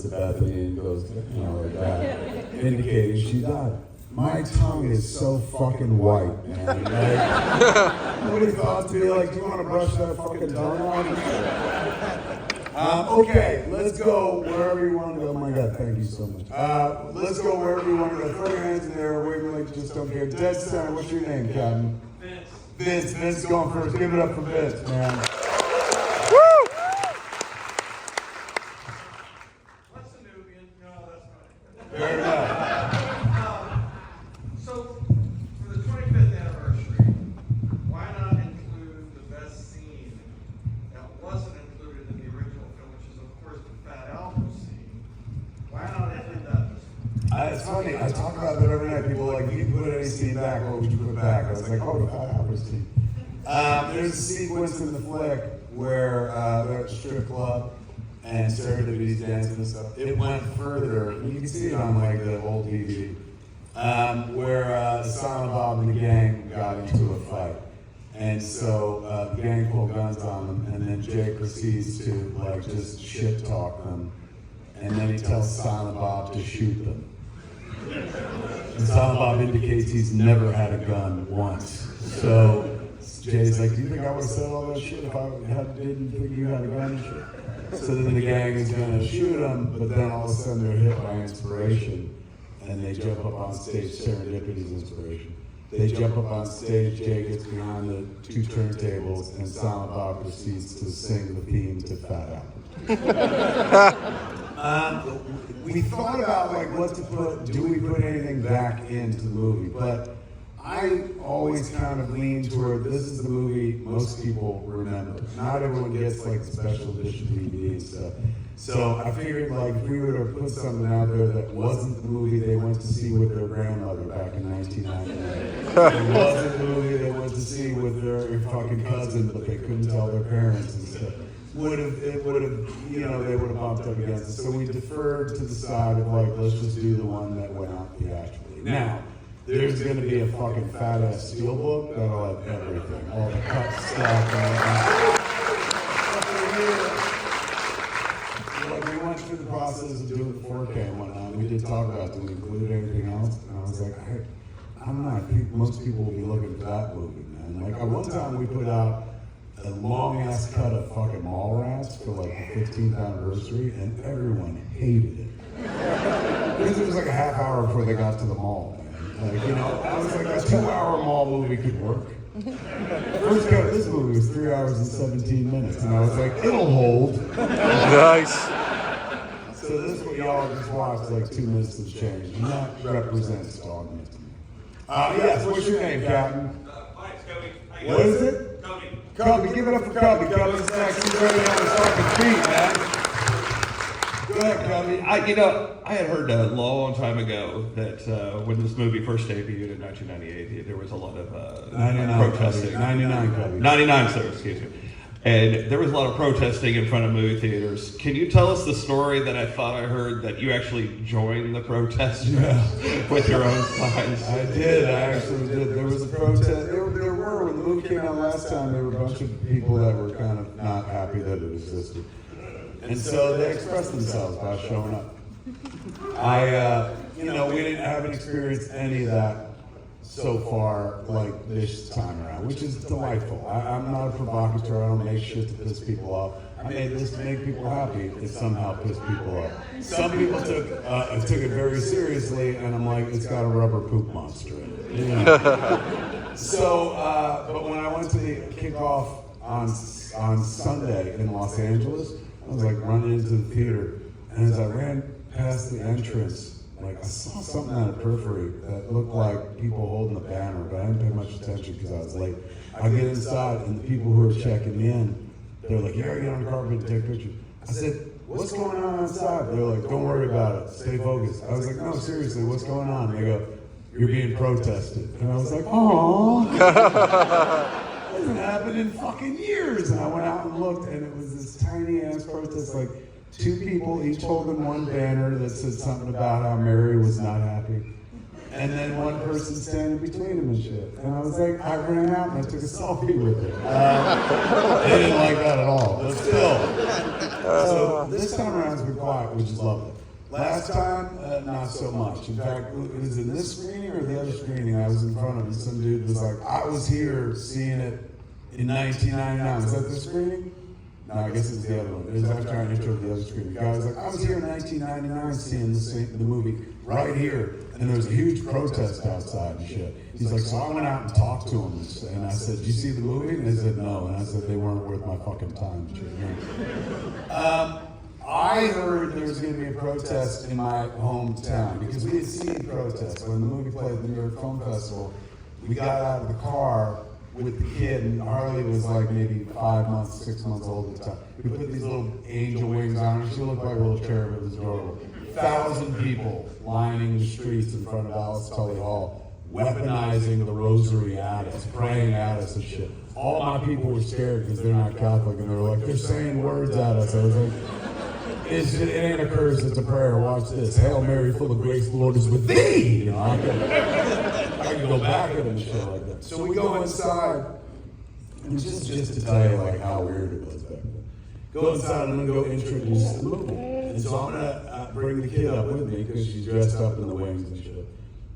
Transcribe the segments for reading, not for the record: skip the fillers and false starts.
nods to Bethany and goes, like that, indicating she died. My tongue is so fucking white, man. Like, nobody thought to be like, do you want to brush that fucking tongue off? Okay, let's go wherever you want to go. Oh my God, thank you so much. Let's go wherever you want to go. Throw your hands in there, wave like you just don't care. Dead center, what's your name, Captain? Vince. Vince going first. Give it up for Vince, man. Woo! What's the Nubian? No, that's right. Fair enough. So, for the 25th anniversary, why not include the best scene that wasn't included in the original film, which is, of course, the Fat Album scene? Why not include that? It's funny, I talk about that every night. People are like, if you put any scene back, what would you put back? I was like, oh, the Fat Album scene. There's a sequence in the flick where they're at the strip club and serendipity's dancing and stuff. It went further. You can see it on like the old DVD. Where Silent Bob and the gang got into a fight. And so the gang pulled guns on them, and then Jake proceeds to like just shit talk them. And then he tells Silent Bob to shoot them. And Silent Bob indicates he's never had a gun once. So Jay's like, do you think I would have said all that shit if I didn't think you had a gun? So then the gang is gonna shoot him, but then all of a sudden they're hit by inspiration. And they jump up on stage, Serendipity's inspiration. They jump up on stage, Jay gets behind the two turntables, and Silent Bob proceeds to sing the theme to Fat Album. We thought about like what to put, do we put anything back into the movie? But I always kind of lean toward, this is the movie most people remember. Not everyone gets like the special edition DVD and stuff. So I figured like if we were to put something out there that wasn't the movie they went to see with their grandmother back in 1999. It wasn't the movie they went to see with their fucking cousin, but they couldn't tell their parents and stuff. They would have bumped up against it. So we deferred to the side of like, let's just do the one that went out theatrically. Now, there's gonna be a fucking fat ass steelbook that'll have everything. All the cut stuff and like we went through the process of doing the 4K and whatnot. We did talk about, do we include anything else? And I was like, I'm not, most people will be looking for that movie, man. Like at one time we put out a long ass cut of fucking Mallrats for like the 15th anniversary, and everyone hated it. Because it was like a half hour before they got to the mall, man. Like, I was like, a 2-hour mall movie could work. First cut of this movie was 3 hours and 17 minutes, and I was like, it'll hold. Nice. So this what y'all just watched, like 2 minutes of change, and that represents Dogma to me. Yes, what's your name, Captain? Mike's Cody. What is it? Cody. Cubby, give it up for Cubby. Cubby's next. He's ready on his fucking feet, man. Go ahead, Cubby. I had heard a long time ago that when this movie first debuted in 1998, there was a lot of 99 protesting. Cubby. 99 Cubby. 99, sir, excuse me. And there was a lot of protesting in front of movie theaters. Can you tell us the story that I thought I heard that you actually joined the protesters with your own signs? I did. I actually did. There was a protest. There were, when the movie came out last time, there were a bunch of people that were kind of not happy that it existed. And so they expressed themselves by showing up. We didn't haven't experienced any of that so far, like this time around, which is delightful. I'm not a provocateur. I don't make shit to piss people off. I made this to make people happy. It somehow pissed people off. Some people took it very seriously, and I'm like, it's got a rubber poop monster in it. So, but when I went to the kickoff on Sunday in Los Angeles, I was like running into the theater, and as I ran past the entrance, like I saw something on the periphery that looked like people holding a banner, but I didn't pay much attention because I was late. I get inside, and the people who are checking me in, they're like, "Yeah, get on the carpet and take pictures." I said, "What's going on outside?" They're like, "Don't worry about it. Stay focused." I was like, "No, seriously, what's going on?" And they go, "You're being protested." And I was like, "Aww." It hasn't happened in fucking years. And I went out and looked, and it was this tiny ass protest, like 2 people each holding one banner that said something about how Mary was not happy. And then one person standing between them and shit. And I was like, I ran out and I took a selfie with it. They didn't like that at all. But still, So this time around it's been quiet, which is lovely. Last time, not so much. In fact, it was in this screening or the other screening I was in front of, and some dude was like, I was here seeing it in 1999. Was that the screening? No, I guess it's the other one. It was after I introed the other screening. The guy was like, I was here in 1999 seeing the movie right here, and there was a huge protest outside and shit. He's like, so I went out and talked to him, and I said, did you see the movie? And they said, no. And I said, they weren't worth my fucking time. I heard there was going to be a protest in my hometown because we had seen protests. When the movie played at the New York Film Festival, we got out of the car with the kid, and Harley was like maybe 5 months, 6 months old at the time. We put these little angel wings on her. She looked like a little cherub. It was adorable. 1,000 people lining the streets in front of Alice Tully Hall, weaponizing the rosary at us, praying at us and shit. All my people were scared because they're not Catholic, and they were like, they're saying words at us. I was like, it ain't a curse, it's a prayer. Watch this. Hail Mary, full of grace, the Lord is with thee. You know, I can go back at him and shit like that. So we go inside, and just to tell you like how weird it was back then. Go inside, I'm gonna go introduce the movie. And so I'm gonna bring the kid up with me because she's dressed up in the wings and shit.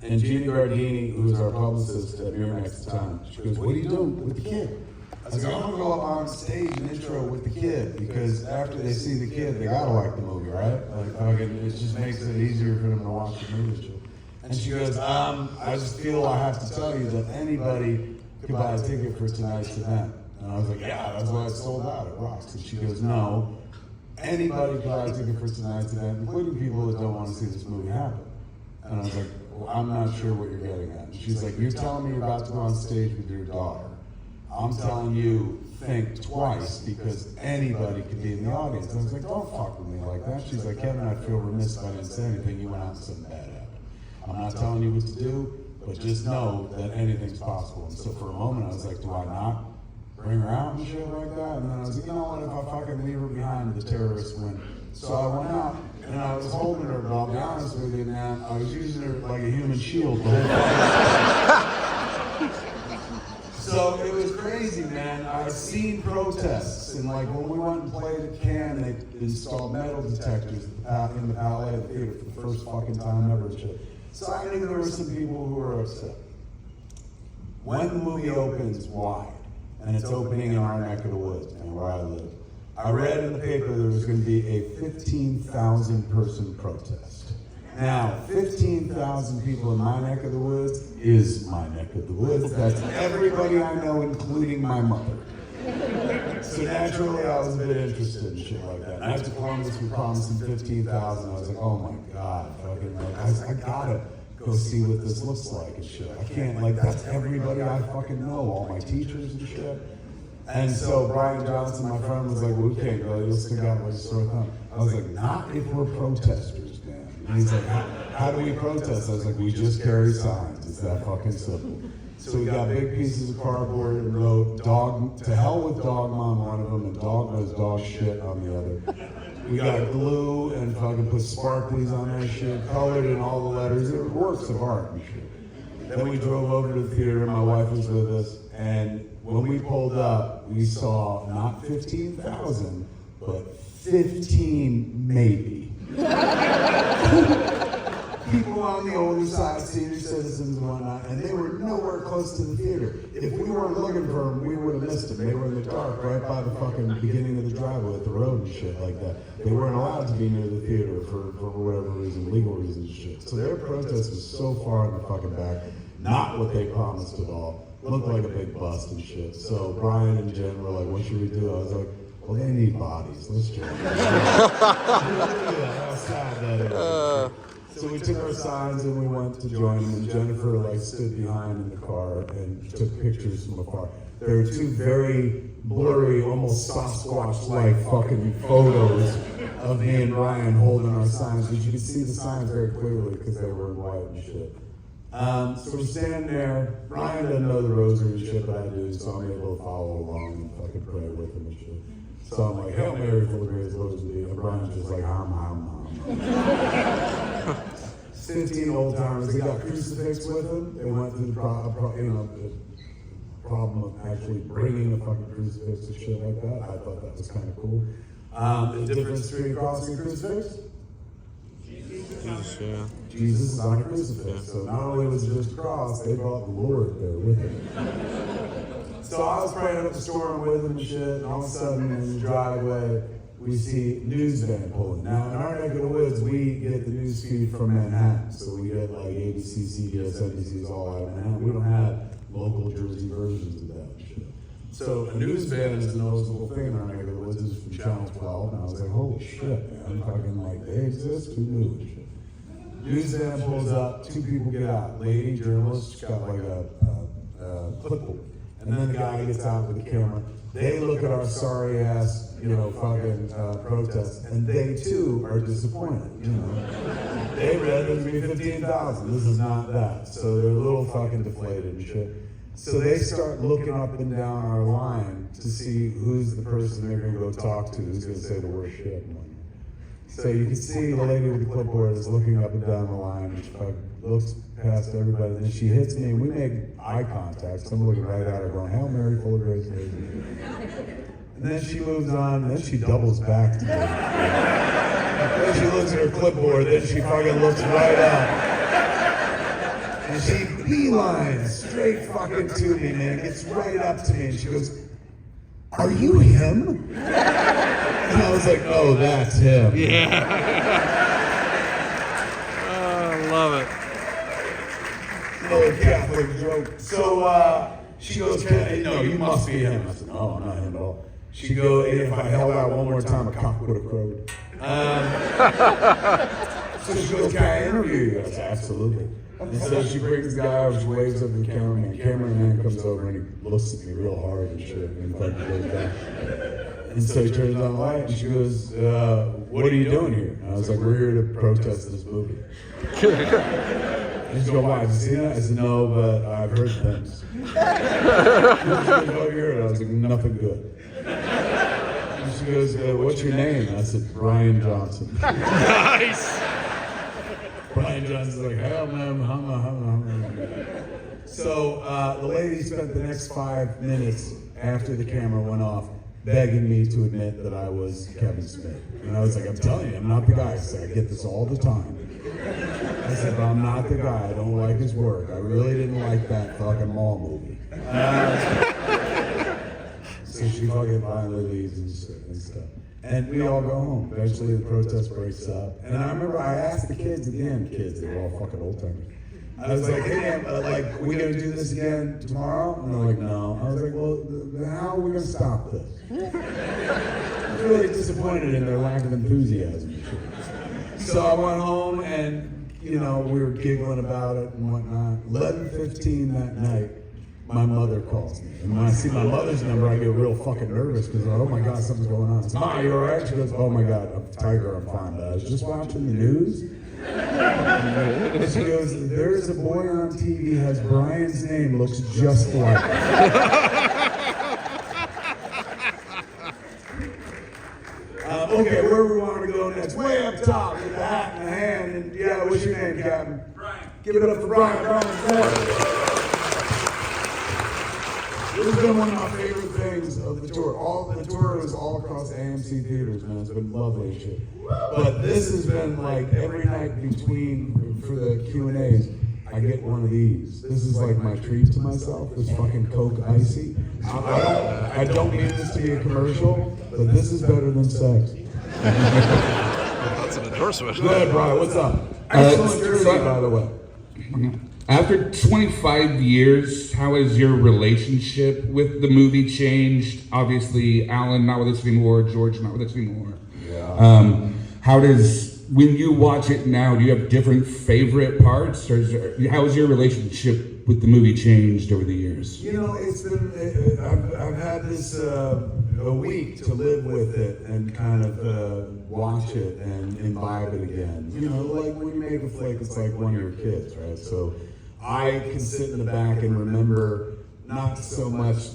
And Gina Gardini, who was our publicist at Miramax at the time, she goes, what are you doing with the kid? I was like, I'm gonna go up on stage and intro with the kid because after they see the kid, they gotta like the movie, right? Like, fucking, it just makes it easier for them to watch the movie. And she goes, I just feel I have to tell you that anybody can buy a ticket for tonight's event. And I was like, yeah, that's why it's sold out. It rocks. And she goes, no, anybody can buy a ticket for tonight's event, including people that don't want to see this movie happen. And I was like, well, I'm not sure what you're getting at. And she's like, you're telling me you're about to go on stage with your daughter. I'm telling you, think twice because anybody could be in the audience. And I was like, don't fuck with me like that. She's like, Kevin, I'd feel remiss if I didn't say anything. You went out and something bad happened. I'm not telling you what to do, but just know that anything's possible. And so for a moment, I was like, do I not bring her out and shit like that? And then I was like, you know what, if I fucking leave her behind, the terrorists win. So I went out, and I was holding her, but I'll be honest with you, man, I was using her like a human shield the whole time. So it was crazy, man. I'd seen protests, and like when we went and played at Cannes, they installed metal detectors in the Palais Theater for the first fucking time ever and shit. So I knew there were some people who were upset. When the movie opens wide, and it's opening in our neck of the woods, man, where I live, I read in the paper there was going to be a 15,000 person protest. Now, 15,000 people in my neck of the woods is my neck of the woods. That's everybody I know, including my mother. So naturally, I was a bit interested in shit like that. And after Columbus was promising 15,000, I was like, oh my God, fucking, like, I gotta go see what this looks like and shit. I can't, like, that's everybody I fucking know, all my teachers and shit. And so Brian Johnson, my friend, was like, well, we can't go, you'll stick out like a sore thumb. I was like, not if we're protesters, man. And he's like, how do we protest? I was like, we just carry signs. It's that fucking simple. So we got big pieces of cardboard and wrote to hell with Dogma on one of them and Dogma's dog shit on the other. We got glue and fucking put sparklies on that shit, colored in all the letters. It were works of art and shit. Then we drove over to the theater, my wife was with us, and when we pulled up, we saw not 15,000, but 15 maybe. People on the older side, senior citizens and whatnot, and they were nowhere close to the theater. If we weren't looking for them, we would have missed them. They were in the dark right by the fucking beginning of the driveway at the road and shit like that. They weren't allowed to be near the theater for whatever reason, legal reasons and shit. So their protest was so far in the fucking back, not what they promised at all. Looked like a big bust and shit. So Brian and Jen were like, what should we do? I was like, well, they need bodies. Let's join them. How sad that is. So we took our signs and we went to join them, and Jennifer like stood behind in the car and took pictures from afar. There were two very blurry, almost Sasquatch-like fucking photos of me and Ryan holding our signs, but you could see the signs very clearly because they were in white and shit. So we're standing there. Ryan doesn't know the rosary and shit, but I do, so I'm able to follow along and fucking pray with him and shit. So I'm like, Hail Mary, full of grace, the Lord is with thee. And Brian's just like, hum. 15 old timers. They got crucifix with them. They went through the problem of actually bringing a fucking crucifix and shit like that. I thought that was kind of cool. The difference between cross and crucifix? Jesus, yeah. Jesus is on a crucifix. So not only was it just a cross, they brought the Lord there with him. So I was praying up the storm with him and shit, and all of a sudden in the driveway, we see news van pulling. Now, in our neck of the woods, we get the news feed from Manhattan. So we get like ABC, CBS, NBC's all out of Manhattan. We don't have local Jersey versions of that shit. So a news van is a noticeable thing in our neck of the woods. This is from Channel 12, and I was like, holy shit, man. Fucking like, they exist? Who knew and shit. News van pulls up, two people get out. Lady journalist, she's got like a clipboard. And then the guy gets out with the camera. They look at our sorry ass, fucking protest, and they too are disappointed. They read there's gonna be 15,000. This is not that. So they're a little fucking deflated and shit. So they start looking up and down our line to see who's the person they're gonna go talk to, who's gonna say the worst shit. So you can see the lady with the clipboard is looking up and down the line, and she looks past everybody, and then she hits me, and we make eye contact. So I'm looking right at her, going, Hail Mary, full of grace. And then she moves on, and then she doubles back to me. Then she looks at her clipboard, then she fucking looks right up. And she beelines straight fucking to me, man. Gets right up to me, and she goes, are you him? And I was like, oh, that's him. Yeah. Oh, I love it. Little Catholic joke. So she goes, no, you must be him. I said, no, I'm not him at all. She goes, if I held out one more time, a cock would have crowed. So she goes, can I interview you? I said, absolutely. And so she brings the guy over, she waves up to the cameraman. Cameraman comes over and he looks at me real hard and shit. And fucking goes down. And so he turns on the light and she goes, what are you doing here? And I was like, we're here to protest this movie. And she goes, why, have you seen that? I said, no, but I've heard things. And she goes, what have you heard? I was like, nothing good. And she goes, what's your name? And I said, Brian Johnson. Nice. Brian Johnson's like, hell man, So the lady spent the next 5 minutes after the camera went off begging me to admit that I was Kevin Smith. And I was like, I'm telling you, I'm not the guy. I said, I get this all the time. I said, but I'm not the guy. I don't like his work. I really didn't like that fucking mall movie. So she fucking finally leaves and stuff. And we all go home. Eventually the protest breaks up. And I remember I asked the kids again, they were all fucking old timers. I was like, hey, are we gonna do this again tomorrow? And they're like, no. I was like, well, how are we gonna stop this? I was really disappointed in their lack of enthusiasm. So I went home and, we were giggling about it and whatnot. 11:15 that night, my mother calls me. And when I see my mother's number, I get real fucking nervous because, oh my God, something's going on. I said, Ma, you all right? She goes, oh my God, I'm Tiger, I'm fine. But I was just watching the news. And she goes, there's a boy on TV, has Brian's name, looks just like him. Okay, where we want to go next? Way up top with the hat in the hand. And yeah, what's your name, Captain? Brian. Give it up for Brian. This has been one of my favorite things of the tour. The tour is all across AMC theaters, man. It's been lovely and shit. But this has been like every night for the Q&As, I get one of these. This is like my treat to myself, this fucking Coke Icy. I don't mean this to be a commercial, but this is better than sex. That's an endorsement. Go ahead, Brian, what's up? Excellent jersey, by the way. After 25 years, how has your relationship with the movie changed? Obviously, Alan not with us anymore, George not with us anymore. Yeah. How does, when you watch it now, do you have different favorite parts? Or how has your relationship with the movie changed over the years? It's been, I've had this a week to live with it and kind of watch it and imbibe it again. Like when you make a flick, it's like one of your kids, right? So I can sit in the back and remember not so much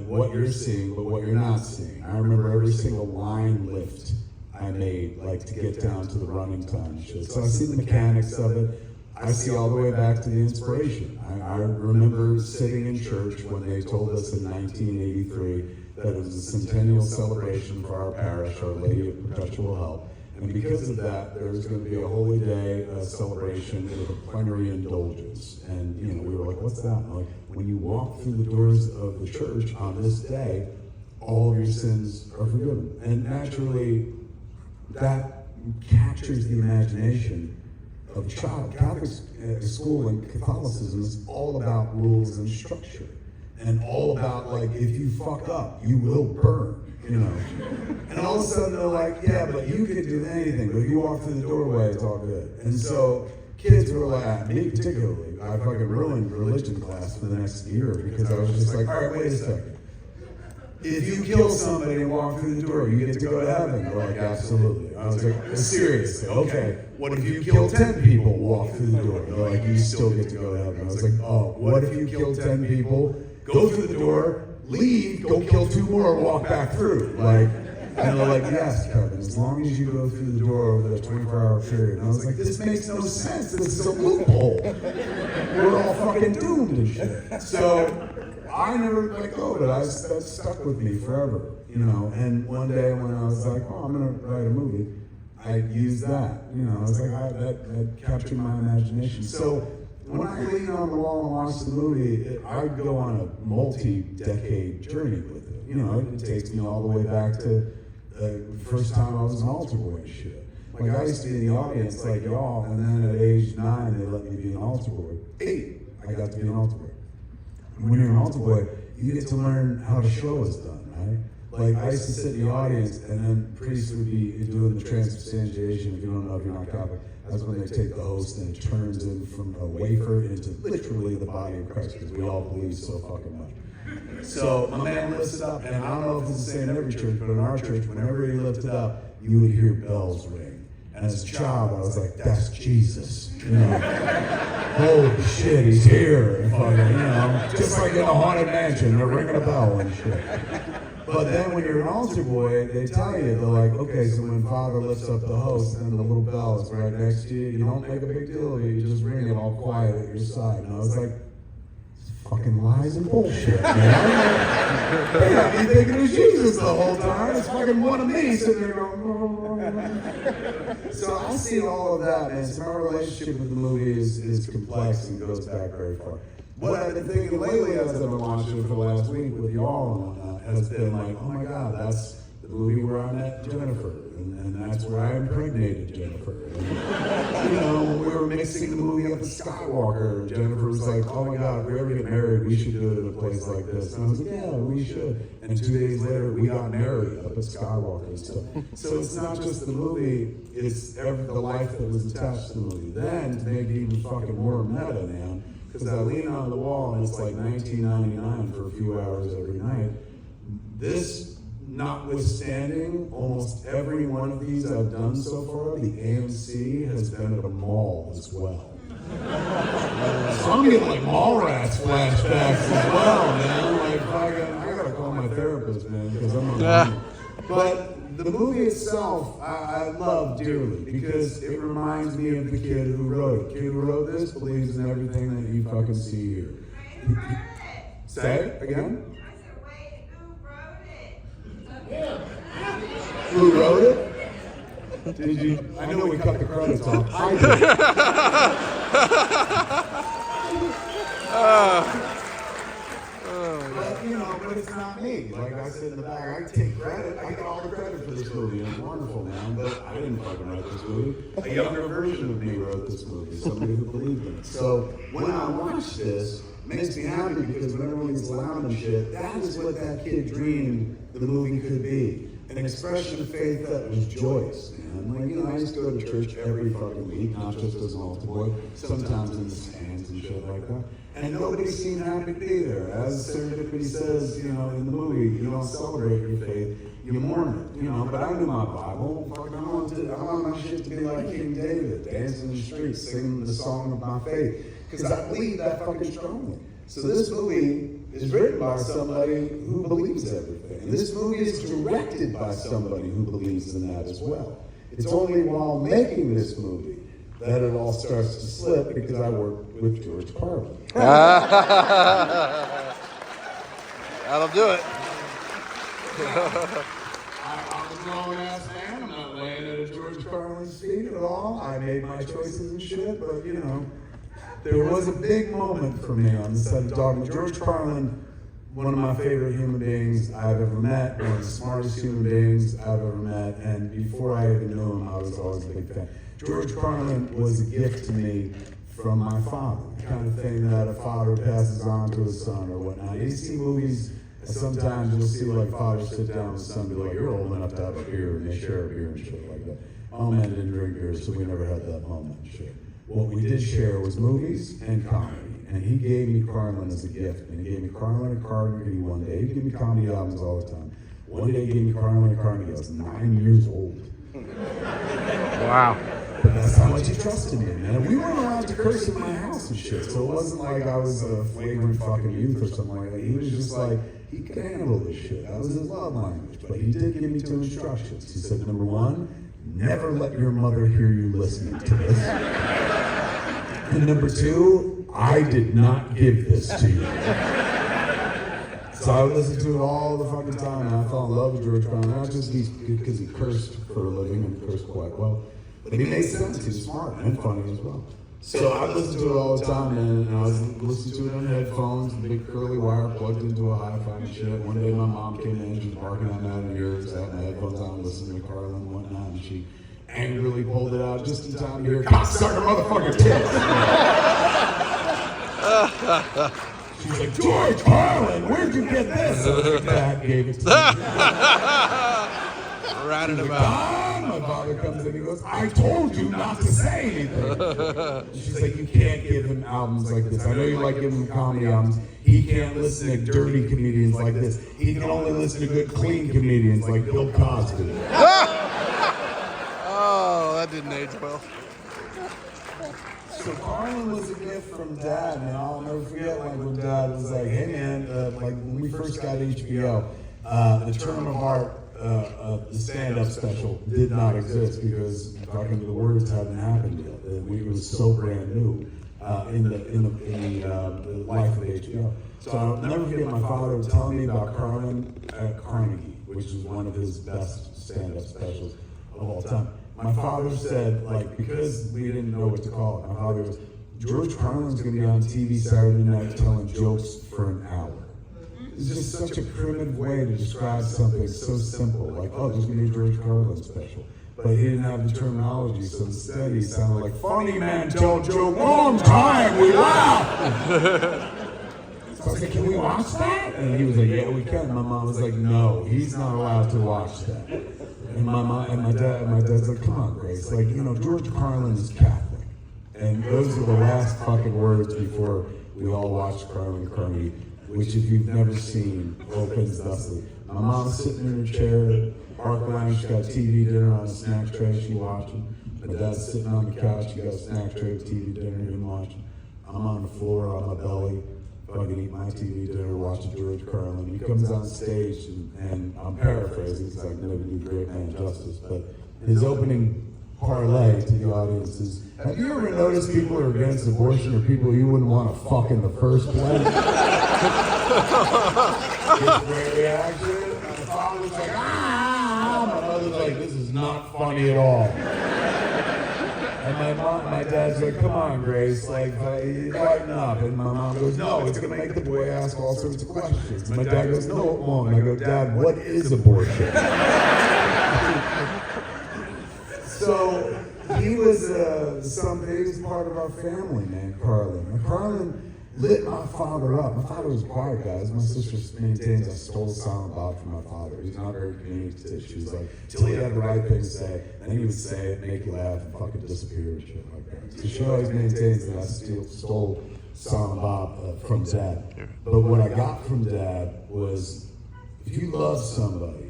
what you're seeing, but what you're not seeing. I remember every single line lift I made, like to get down to the running time and shit. So I see the mechanics of it. I see all the way back to the inspiration. I remember sitting in church when they told us in 1983 that it was a centennial celebration for our parish, Our Lady of Perpetual Help. And because of that, there's going to be a holy day celebration with a plenary indulgence. And, you know, we were like, what's that? And like, when you walk through the doors of the church on this day, all of your sins are forgiven. And naturally, that captures the imagination of a child. Catholic school and Catholicism is all about rules and structure. And all about, like, if you fuck up, you will burn. You know, and all of a sudden they're like, yeah, but you could do anything, but if you walk through the doorway, it's all good. And so kids were like, me particularly, I fucking ruined religion class for the next year because I was just like, all right, wait a second. If you kill somebody and walk through the door, you get to go to heaven. They're like, absolutely. I was like, seriously, okay. What if you kill 10 people, walk through the door? They're like, you still get to go to heaven. I was like, oh, what if you kill 10 people, go through the door, leave, go kill 2 more, walk back through. Like, and they're like, yes, Kevin, as long as you go through the door over the 24-hour period. And I was like, this makes no sense. This is a loophole. We're all fucking doomed and shit. So I never let go of it. That stuck with me forever, you know. And one day when I was like, oh, I'm gonna write a movie, I used that. You know, I was like, that captured my imagination. So when I lean on the wall and watch the movie, I go on a multi-decade journey with it. You know, it takes me all the way back to the first time I was an altar boy and shit. Like, I used to be in the audience like y'all, and then at age 9, they let me be an altar boy. 8, I got to be an altar boy. And when you're an altar boy, you get to learn how the show is done, right? Like, I used to sit in the audience, and then priests would be doing the transubstantiation. If you don't know, if you're not Catholic, that's when they take the host and it turns in from a wafer into literally the body of Christ, because we all believe so fucking much. So my man lifts it up, and I don't know if it's the same in every church, but in our church, whenever he lifted it up, you would hear bells ring. And as a child, I was like, that's Jesus. You know, holy shit, he's here. And fucking, you know, just like in a haunted mansion, they're ringing a bell and shit. But then when you're an altar boy, they tell you, they're like, okay, so when Father lifts up the host and the little bell is right next to you, you don't make a big deal of it, you just ring it all quiet at your side. And I was like, fucking lies and bullshit, man. Yeah, you thinking it was Jesus the whole time. It's fucking one of me sitting there going, So I see all of that, man. So my relationship with the movie is complex and goes back very far. What I've been thinking lately as I've been watching it for the last week with y'all and whatnot has been like, oh my God, that's the movie where I met Jennifer, and that's where I impregnated Jennifer. And, you know, when we were mixing the movie up at Skywalker, Jennifer was like, oh my God, if we ever get married, we should do it in a place like this. And I was like, yeah, we should. And 2 days later, we got married up at Skywalker and stuff. So it's not just the movie, it's the life that was attached to the movie. Then, to make it even fucking more meta, man, because I lean on the wall and it's like $19.99 for a few hours every night. This, notwithstanding, almost every one of these I've done so far, the AMC has been at a mall as well. So I'm getting like Mallrats flashbacks as well, man. Like, I gotta call my therapist, man, because I'm a But the movie itself, I love dearly because it reminds me of the kid who wrote it. The kid who wrote this believes in everything that you fucking see here. Say it again? Who wrote it? Did you? I know we cut the credits off. I did. But, you know, but it's not me. Like I said in the back, I take credit. I get all the credit for this movie, and it's wonderful, man. But I didn't fucking write this movie. A younger version of me wrote this movie, somebody who believed in it. So when I watch this, it makes me happy because when everyone's loud and shit, that is what that kid dreamed the movie could be. An expression of faith that was joyous, man. Like, you know, I used to go to church every fucking week, not just as an altar boy, sometimes in the stands and shit like that. And nobody seemed happy to be there. As Serendipity says, you know, in the movie, you don't celebrate your faith, you mourn it, you know. But I knew my Bible. Fucking, I want my shit to be like King David, dancing in the streets, singing the song of my faith. Because I believe that fucking strongly. So this movie is written by somebody who believes everything. And this movie is directed by somebody who believes in that as well. It's only while making this movie that it all starts to slip because I worked with George Carlin. That'll do it. I'm a grown-ass man. I'm not laying at a George Carlin's feet at all. I made my choices and shit, but, you know, there was a big moment for me on the set of Dogma. George Carlin, one of my favorite human beings I've ever met, one of the smartest human beings I've ever met, and before I even knew him, I was always a big fan. George Carlin was a gift to me from my father, the kind of thing that a father passes on to his son or whatnot. You see movies, sometimes you'll see like fathers sit down with his son and be like, you're old enough to have a beer, and they share a beer and shit like that. My man didn't drink beer, so we never had that moment and shit. What we did share was movies and comedy. And he gave me Carlin as a gift. And he gave me Carlin and Carnegie one day. He'd give me comedy albums all the time. One day he gave me Carlin and Carnegie. I was 9 years old. Wow. But that's how much he trusted me, man. We weren't allowed to curse in my house and shit. So it wasn't like I was a flagrant fucking youth or something like that. He was just like, he could handle this shit. That was his love language. But he did give me 2 instructions. He said, number 1, never let your mother hear you listening to this. And number 2, I did not give this to you. So I would listen to it all the fucking time, and I fell in love with George Carlin, not just because he cursed for a living and cursed quite well, but he made sense. He was smart and funny as well. So I listened to it all the time, and I was listening to it on headphones, big curly wire plugged into a hi-fi and shit. One day my mom came in, she was barking at me out of the ears, I had my headphones on, listening to Carlin and whatnot, and she angrily pulled it out just in time to hear, cocksucker motherfucker tits! She's like, George Carlin, where'd you get this? I was like, Dad gave it to me. Ratting Like, about. my father comes in, he goes, I told you not to say anything. She's like, you can't give him albums like this. I know you like giving him comedy albums. He can't listen to dirty comedians like this. He can only listen to good, clean comedians like Bill Cosby. Oh, that didn't age well. So Carlin was a gift from Dad, man. I'll never forget like when Dad was like, hey man, like when we first got HBO, the Term of Art, the stand-up special did not exist because fucking the words hadn't happened yet. It was so brand new in the life of HBO. So I'll never forget my father was telling me about Carlin at Carnegie, which is one of his best stand-up specials of all time. My father said, like, because we didn't know what to call it, my father goes, George Carlin's gonna be on TV Saturday night telling jokes for an hour. It's just such a primitive way to describe something so simple, like, oh, there's gonna be a George Carlin special. But he didn't have the terminology, so instead he sounded like, funny man tell joke, long time, we laugh! So I was like, can we watch that? And he was like, yeah, we can. My mom was like, no, he's not allowed to watch that. And my dad's like, come on, Grace, like, you know, George Carlin is Catholic. And those are the last fucking words before we all watched Carlin and Carnegie, which if you've never seen, opens thusly. My mom's sitting in her chair, Park Lounge, she got TV dinner on a snack tray, she watching. My dad's sitting on the couch, he got a snack tray of TV dinner, him watching. I'm on the floor, on my belly, fucking eat my TV dinner, watching George Carlin. He comes on stage, and I'm paraphrasing because I can never do great man justice, but his opening parlay to the audience is, have you ever noticed people who are against abortion are people you wouldn't want to fuck in the first place? Great reaction. My father's like, ah! My mother's like, this is not funny at all. And my dad's like, come on, Grace, like, lighten up. And my mom goes, no, it's gonna make the boy ask all sorts of questions. And my dad goes, no, it won't. And I go, Dad, what is abortion? So he was something. He was part of our family, man, Carlin. And Carlin lit my father up. My father was a quiet guy. As my sister maintains, I stole Silent Bob from my father. He's not very communicative. She was like, till he had the right thing to say, then he would say it, make you laugh, and fucking disappear and shit like that. So she always maintains that I stole Silent Bob from Dad. But what I got from Dad was, if you love somebody,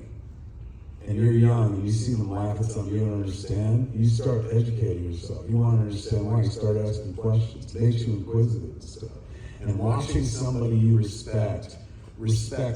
and you're young and you see them laugh at something you don't understand, you start educating yourself. You want to understand why. You start asking questions. It makes you inquisitive and stuff. And watching somebody you respect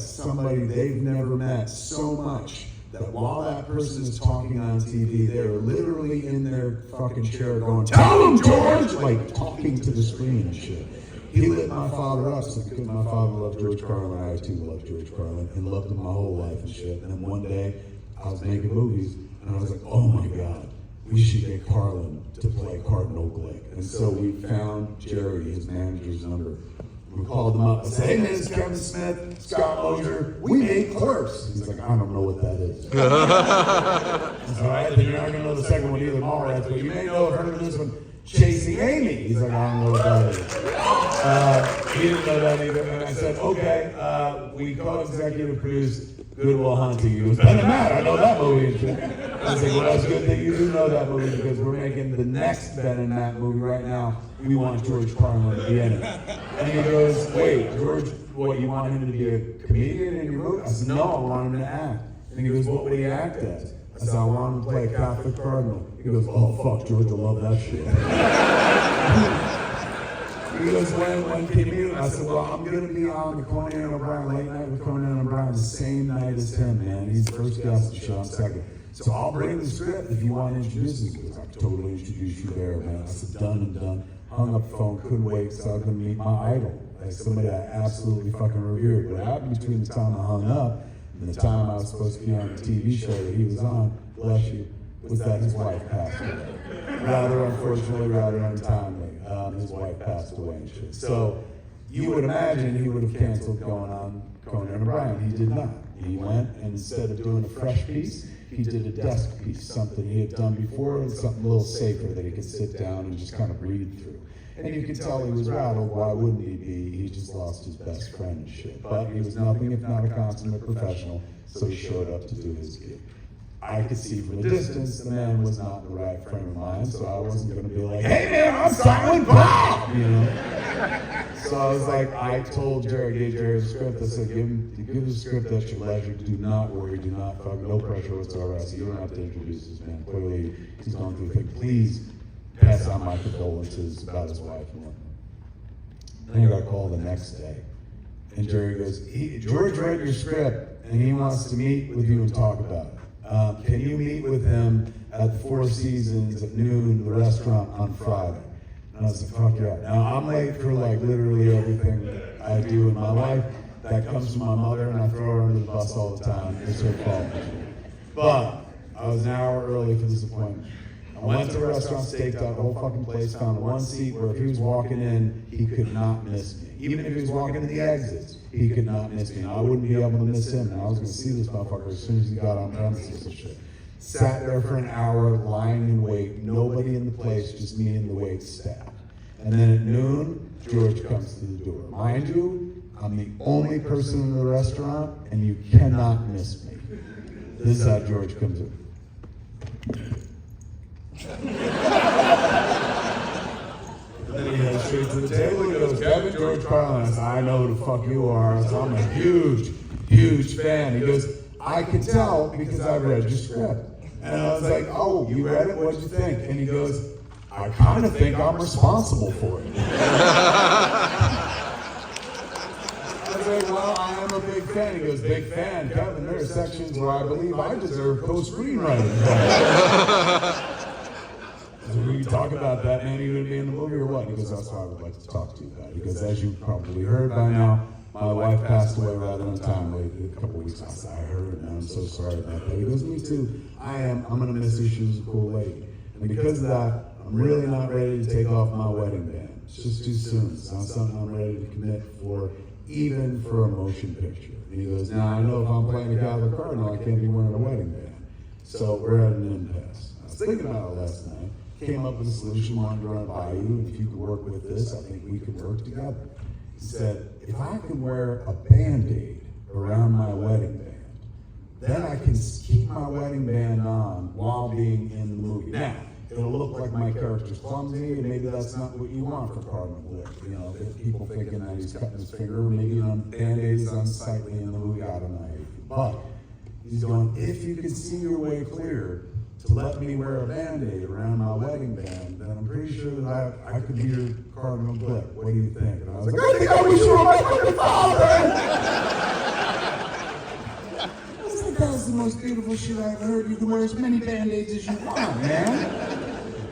somebody they've never met so much that while that person is talking on TV, they're literally in their fucking chair going, tell them, George! Like talking to the screen and shit. he lit my father up because my father loved George Carlin. I too loved George Carlin and loved him my whole life and shit. And then one day I was making movies and I was like, oh my God, we should get Carlin to play Cardinal Glick. And so we found Jerry, his manager's number. We called him up and said, hey man, it's Kevin Smith, Scott Mosier, we made Clerks. He's like, I don't know what that is. I said, all right, then you're not gonna know the second one either, Mallrats, but you may know have heard of this one, Chasing Amy. He's like, I don't know what that is. He didn't know that either, and I said, okay, we co-executive produced Good Will Hunting. He goes, doesn't matter, I know that movie. I was like, well, that's good that you do know that movie because we're making the next Ben and Matt movie right now. We want George Carlin to be in it. And he goes, wait, George, what, you want him to be a comedian in your movie? I said, no, I want him to act. And he goes, what would he act as? I said, I want him to play a Catholic cardinal. He goes, oh, fuck, George, I love that shit. He goes, when can you meet him? I said, well, I'm going to be on the Conan O'Brien, late night with Conan O'Brien, the same night as him, man. He's the first guest of the show, I'm second. So I'll bring the script if you want to introduce me. He goes, I can totally introduce you there, man. I said, done and done. Hung up the phone, couldn't wait, so I was going to meet my idol. Like somebody I absolutely fucking revered. What happened between the time I hung up and the time I was supposed to be on the TV show that he was on, bless you, was that his wife passed away. Rather unfortunately, rather untimely. His wife passed away and shit. So you would imagine he would have canceled going on Conan O'Brien. He did not. He went and instead of doing a fresh piece, he did a desk piece, something he had done before and something a little safer that he could sit down and just kind of read through. And you could tell he was rattled. Why wouldn't he be? He just lost his best friend and shit. But he was nothing if not a consummate professional, so he showed up to do his gig. I could see from a distance the man was not in the right frame of mind, so I wasn't going to be like, hey man, I'm Silent Bob! You know? So I was like, I told Jerry, gave Jerry the script, I said, give the script at your leisure, do not worry, do not fuck, no pressure whatsoever. I said, you don't have to introduce this man, clearly he's going through a thing. Please pass on my condolences about his wife and whatnot. Then I got a call the next day, and Jerry goes, George read your script, and he wants to meet with you and talk about it. Can you meet with him at the Four Seasons at noon, the restaurant on Friday? And I was like, fuck yeah. Now I'm late for like literally everything that I do in my life. That comes from my mother and I throw her under the bus all the time. It's her fault. But I was an hour early for this appointment. I went to the restaurant, staked out the whole fucking place, found one seat where if he was walking in, he could not miss me. Even if he was walking to the exits, he could not miss me. And I wouldn't be able to miss him. And I was going to see this motherfucker as soon as he got on premises and shit. Sat there for an hour, lying in wait. Nobody in the place, just me and the wait staff. And then at noon, George comes to the door. Mind you, I'm the only person in the restaurant, and you cannot miss me. This is how George comes in. Then he heads straight to the table and goes, Kevin, George Carlin. I said, I know who the fuck you are. So I'm a huge, huge fan. He goes, I can tell because I read your script. And I was like, oh, you read it? What'd you think? And he goes, I kind of think I'm responsible for it. I was like, well, I am a big fan. He goes, big fan. Kevin, there are sections where I believe I deserve co-screenwriting. So we can talk about that, man. Are you going to be in the movie or what? He goes, that's what I would like to talk to you about. He goes, as you probably heard by now, my wife passed away rather untimely a couple weeks ago. I said, I heard, man. I'm so sorry about that. He goes, me too. I'm going to miss her. She was a cool lady. And because of that, I'm really not ready to take off my wedding band. It's just too soon. It's not something I'm ready to commit for, even for a motion picture. And he goes, now I know if I'm playing a Catholic cardinal, I can't be wearing a wedding band. So we're at an impasse. I was thinking about it last night. Came up with a solution, wanted to run it by you, and if you could work with this, I think we could work together. He said, if I could wear a Band-Aid around my wedding band, then I can keep my wedding band on while being in the movie. Now, it'll look like my character's clumsy, and maybe that's not what you want for Cardinal Glick. You know, people thinking that he's cutting his finger, maybe Band-Aid is unsightly in the movie, I don't know. But he's going, if you could see your way clear to let me wear a Band-Aid around my wedding band, then I'm pretty sure that I could be your Cardinal Glick. What do you think? And I was like, I think I wish you were my fucking father! I was like, that was the most beautiful shit I ever heard. You can wear as many Band-Aids as you want, man.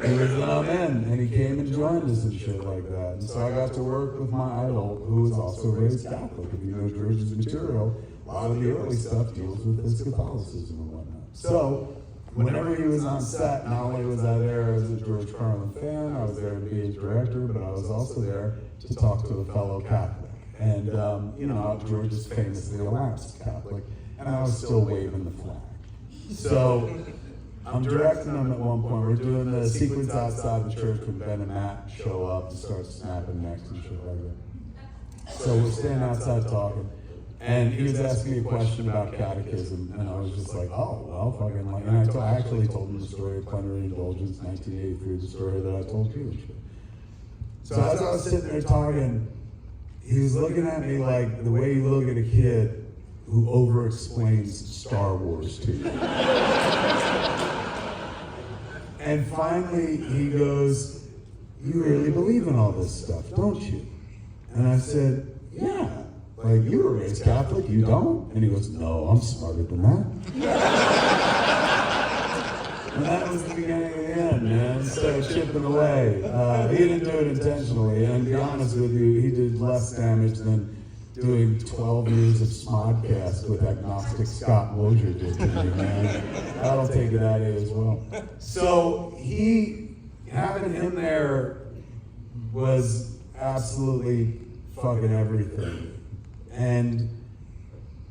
he was in and he came and joined us and shit like that. And so I got to work with my idol, who was also raised Catholic. If you know George's material, a lot of the early stuff deals with his Catholicism and whatnot. So whenever he was on set, not only was I there as a George Carlin fan, I was there to be his director, but I was also there to talk to a fellow Catholic. And, you know, George is famously a lapsed Catholic, and I was still waving the flag. So I'm directing them at one point. We're doing the sequence outside the church when Ben and Matt show up and start snapping necks and shit like that. So we're standing outside talking, and he was asking me a question about catechism, and I was just like, oh, well, fucking like, and I actually told him the story of plenary indulgence, 1983, the story that I told you and shit. So as I was sitting there talking, he was looking at me like the way you look at a kid who over-explains Star Wars to you. And finally, he goes, you really believe in all this stuff, don't you? And I said, yeah. Like, you were raised Catholic, you don't? And he goes, no, I'm smarter than that. And that was the beginning of the end, man. Started chipping away. He didn't do it intentionally, and to be honest with you, he did less damage than doing 12 years of Smodcast with agnostic Scott Lozier did to me, man. That'll take it out of you as well. So having him there was absolutely fucking everything. And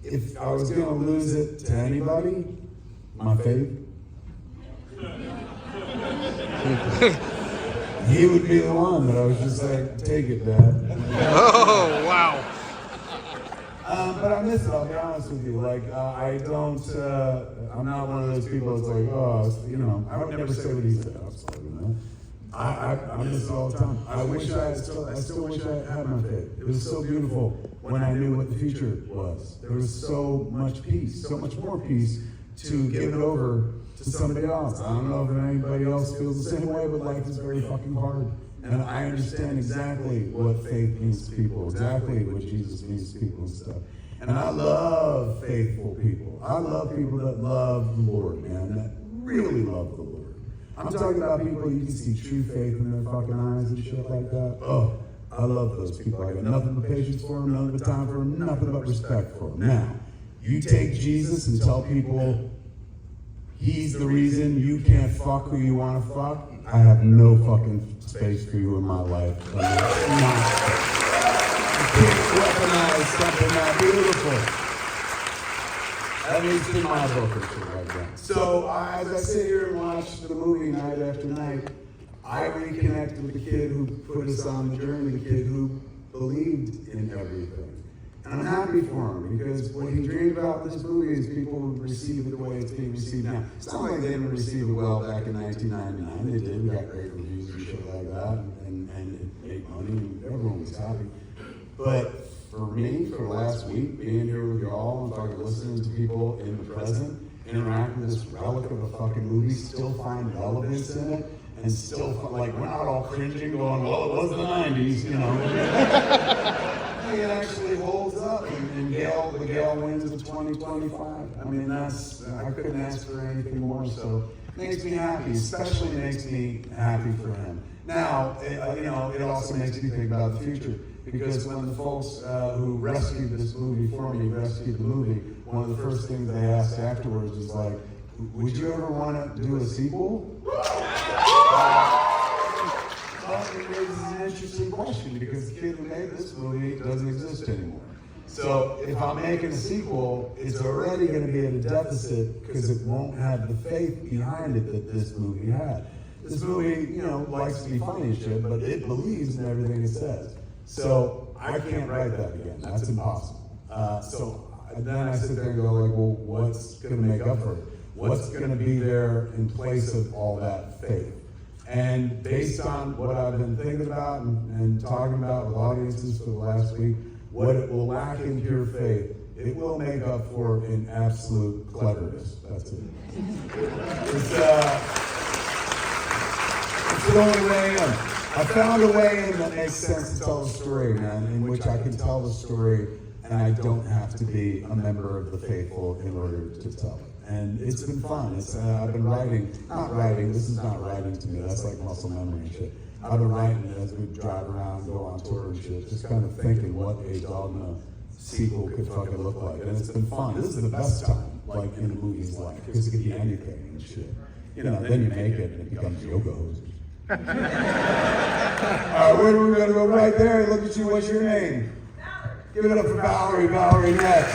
if I was gonna lose it to anybody, my faith, he would be the one that I was just like, take it, Dad. Oh, wow. But I miss it, I'll be honest with you. Like, I don't, I'm not one of those people that's like, oh, you know, I would never say what he said. I miss it all the time. I still wish I had my faith. It was so beautiful when I knew what the future was. There was so much peace, so much more peace to give it over to somebody else. I don't know if anybody else feels the same way, but life is very fucking hard. And I understand exactly what faith means to people, exactly what Jesus means to people and stuff. And I love faithful people. I love people that love the Lord, man, that really love the Lord. I'm talking about people you can see true faith in their fucking eyes and shit like that. Oh, I love those people. I got nothing but patience for them, nothing but time for them, nothing but respect for them. Now, you take Jesus and tell people he's the reason you can't fuck who you want to fuck, I have no fucking space for you in my life. You can't weaponize something that beautiful. At least in my book or shit like that. So as I sit here and watch the movie night after night, I reconnect with the kid who put us on the journey, the kid who believed in everything. And I'm happy for him, because what he dreamed about in this movie is people would receive it the way it's being received now. It's not like they didn't receive it well back in 1999. They did. We got great reviews and shit like that, and it made money, and everyone was happy. But for me, for the last week, being here with y'all and fucking listening to people in the present interact with this relic of a fucking movie, still find relevance in it, and still, like, we're not all cringing going, well, it was the 90s, you know. It actually holds up, and the Gale wins in 2025. I mean, I couldn't ask for anything more, so it makes me happy, especially makes me happy for him. Now, it also makes me think about the future, because when the folks who rescued this movie for me rescued the movie, one of the first things they asked afterwards was like, would you ever want to do a sequel? It raises an interesting question, because the kid who made this movie doesn't exist anymore. So if I'm making a sequel, it's already going to be at a deficit, because it won't have the faith behind it that this movie had. This movie, likes to be funny and shit, but it believes in everything it says. So I can't write that again. That's impossible. So then I sit there and go like, well, what's going to make up for it? What's going to be there in place of all that faith? And based on what I've been thinking about and talking about with audiences for the last week, what it will lack in pure faith, it will make up for in absolute cleverness. That's it. It's the only way in. I found a way in that makes sense to tell the story, man, in which I can tell the story and I don't have to be a member of the faithful in order to tell it. And it's been fun. I've been not writing, this is not writing to me, that's like muscle memory and shit. I've been writing it as we drive around, go on tour and shit, just kind of thinking what a Dogma sequel could fucking look like. And it's been fun. This is the best time, like in a movie's life, because it could be anything and shit. You know, then you make it and it becomes yoga hosers. Alright, where do we gotta go? Right there, look at you, what's your name? Give it up for Valerie. Valerie next.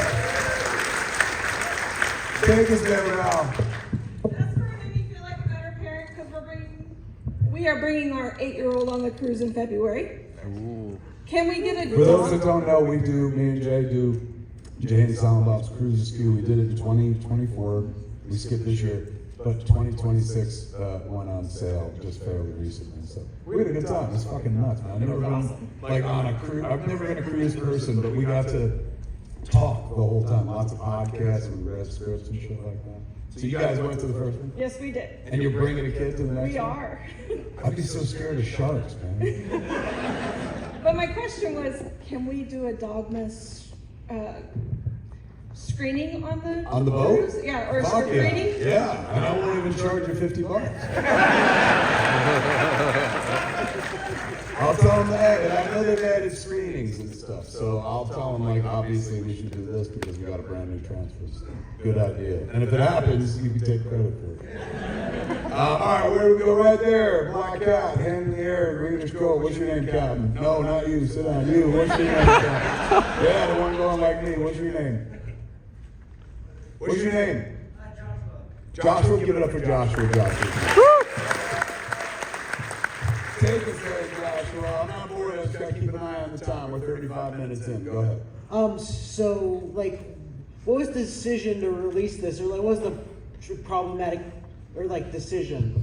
Take us there, Val. That's going to make me feel like a better parent because we are bringing our 8-year-old on the cruise in February. Ooh. Can we get a For those that don't know, me and Jay do Jay and Silent Bob's Cruise Askew. We did it in 2024. We skipped this year, but 2026 went on sale just fairly recently. So we had a good time. It's fucking nuts, man. I've never been like on a cruise. I've never been a cruise person, but we got to talk the whole time. Lots of podcasts and we read scripts and shit like that. So you guys went to the first one? Yes, we did. And you're bringing a kid to the next one? We are. I'd be so scared of sharks, man. But my question was, can we do a Dogma screening on the boat? cruise? Yeah, or Fuck screening? Yeah, and I won't even charge you $50. I'll tell them that, and I know they've added screenings and stuff, so I'll tell them, like, obviously we should do this because we got a brand new transfer. So good idea. And if it happens, you can take credit for it. All right, where do we go? Right there. Black Cat, hand in the air, greenish gold. What's your name, Captain? No, not you. Sit down. You. What's your name, Captain? Yeah, the one going like me. What's your name? What's your name? Joshua. Give it up for Joshua. Take us there, Joshua. I'm not bored. I just gotta keep an eye on the time. We're 35 minutes in. Go ahead. So, like, what was the decision to release this, or like, what was the problematic, or like decision?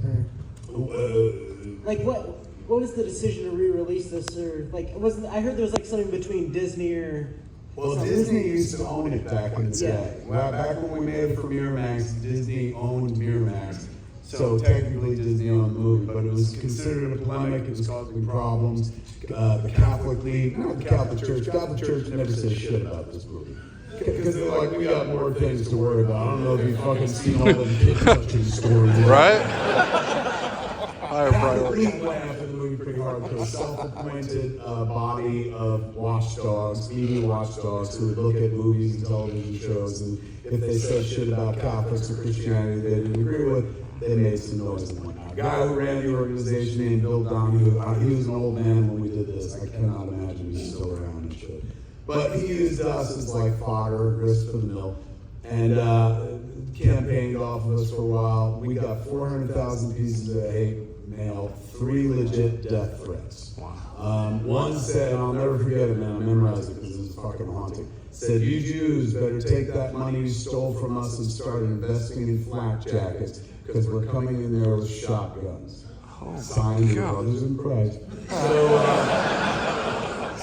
Like, what was the decision to re-release this, or like, I heard there was like something between Disney or. Well, Disney used to own it back in the day. Well, back when we made it for Miramax, Disney owned Miramax. So technically Disney owned the movie, but it was considered a polemic, it was causing problems. The Catholic League, not the Catholic Church never said shit about this movie. Because they're like, we got more things to worry about. I don't know if you've fucking seen all the kid touching stories. Right? Higher Catholic priority. League went after the movie pretty hard because self-appointed body of watchdogs, media watchdogs, who would look at movies and television shows, and if they said shit about Catholics or Christianity they didn't agree with, they made some noise and whatnot. A guy who ran the organization named Bill Donahue, he was an old man when we did this. I cannot imagine he's still around and shit. But he used us as like fodder, grist for the mill, and campaigned off of us for a while. We got 400,000 pieces of hate mail, 3 legit death threats. Wow. One said, and I'll never forget it, man, I memorized it because it was fucking haunting. Said, you Jews better take that money you stole from us and start investing in flak jackets because we're coming in there with shotguns. Signed, your brothers in Christ.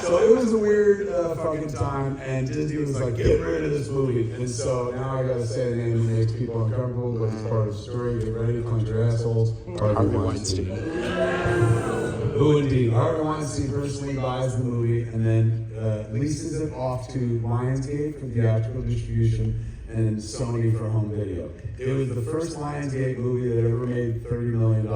So it was a weird fucking time, and Disney was like, get rid of this movie. And so now I gotta say a name that makes people uncomfortable, but it's part of the story. Get ready, clench your assholes. Harvey Weinstein. Who indeed? Harvey Weinstein personally buys the movie and then leases it off to Lionsgate for theatrical distribution and Sony for home video. It was the first Lionsgate movie that ever made $30 million,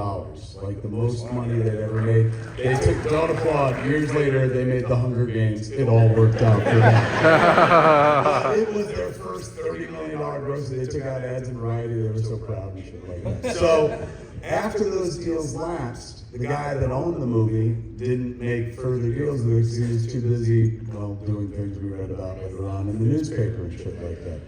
like the most money they'd ever made. They took, don't applaud, years later they made The Hunger Games. It all worked out for them. It was their first $30 million gross. They took out ads in Variety, they were so proud and shit like that. So after those deals lapsed, the guy that owned the movie didn't make further deals with it because he was too busy, doing things we read about later on in the newspaper and shit like that.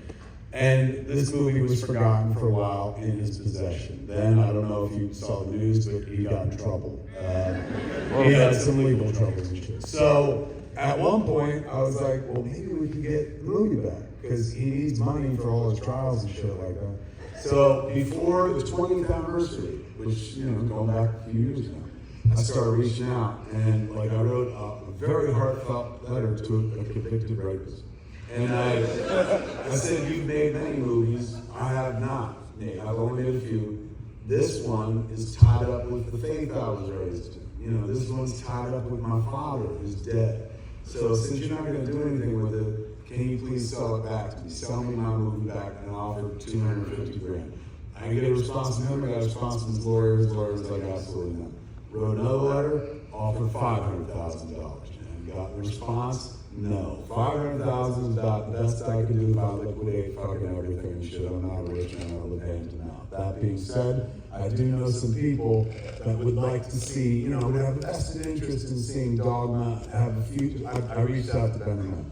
And this movie was forgotten for a while in his possession. Then, I don't know if you saw the news, but he got in trouble. He had some legal troubles and shit. So, at one point, I was like, well, maybe we can get the movie back, because he needs money for all his trials and shit like that. So, before the 20th anniversary, which, going back a few years now, I started reaching out, and I wrote a very heartfelt letter to a convicted rapist. And I said, you've made many movies. I have not. I've only made a few. This one is tied up with the faith I was raised in. This one's tied up with my father who's dead. So since you're not going to do anything with it, can you please sell it back to me? Sell me my movie back, and I offered $250,000. I didn't get a response from him. I got a response from his lawyer. His lawyer was like, absolutely not. Wrote another letter, offered $500,000. And got the response, no. $500,000 is about the best I can do if I liquidate fucking everything and shit. I'm not rich and I live hand to mouth. That being said, I do know some people that would like to see, you know, would have a vested interest in seeing Dogma have a future. I reached out to Benjamin.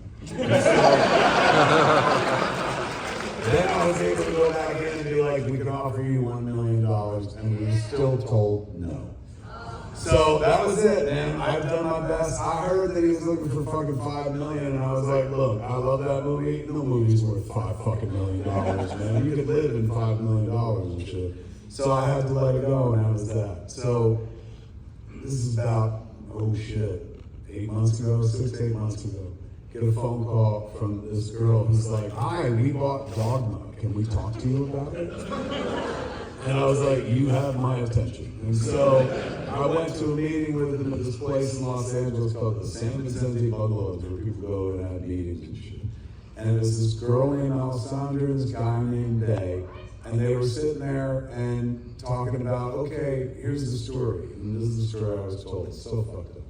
Then I was able to go back in and be like, we can offer you $1 million, and we were still told no. So that was it, man. I've done my best. I heard that he was looking for fucking $5 million, and I was like, look, I love that movie. No movie's worth $5 million, man. You could live in $5 million and shit. So I had to let it go, and that was that. So this is about, oh shit, 8 months ago, 6 to 8 months ago. Get a phone call from this girl who's like, hi, we bought Dogma. Can we talk to you about it? And I was like, you have my attention. And so I went to a meeting with them at this place in Los Angeles called the San Vicente Bungalows, where people go and have meetings and shit. And it was this girl named Alessandra and this guy named Day. And they were sitting there and talking about, okay, here's the story. And this is the story I was told. It's so fucked up.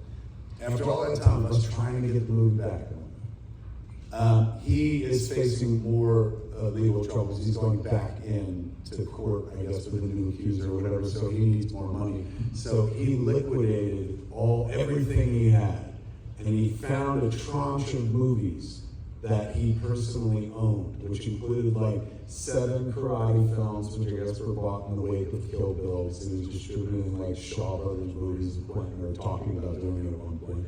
After all that time, I was trying to get the movie back. He is facing more legal troubles. He's going back into court, I guess, with a new accuser or whatever, so he needs more money. So he liquidated everything he had, and he found a tranche of movies that he personally owned, which included like 7 karate films, which I guess were bought in the wake of Kill Bill. So he was distributing like Shaw Brothers movies, or talking about doing it at one point.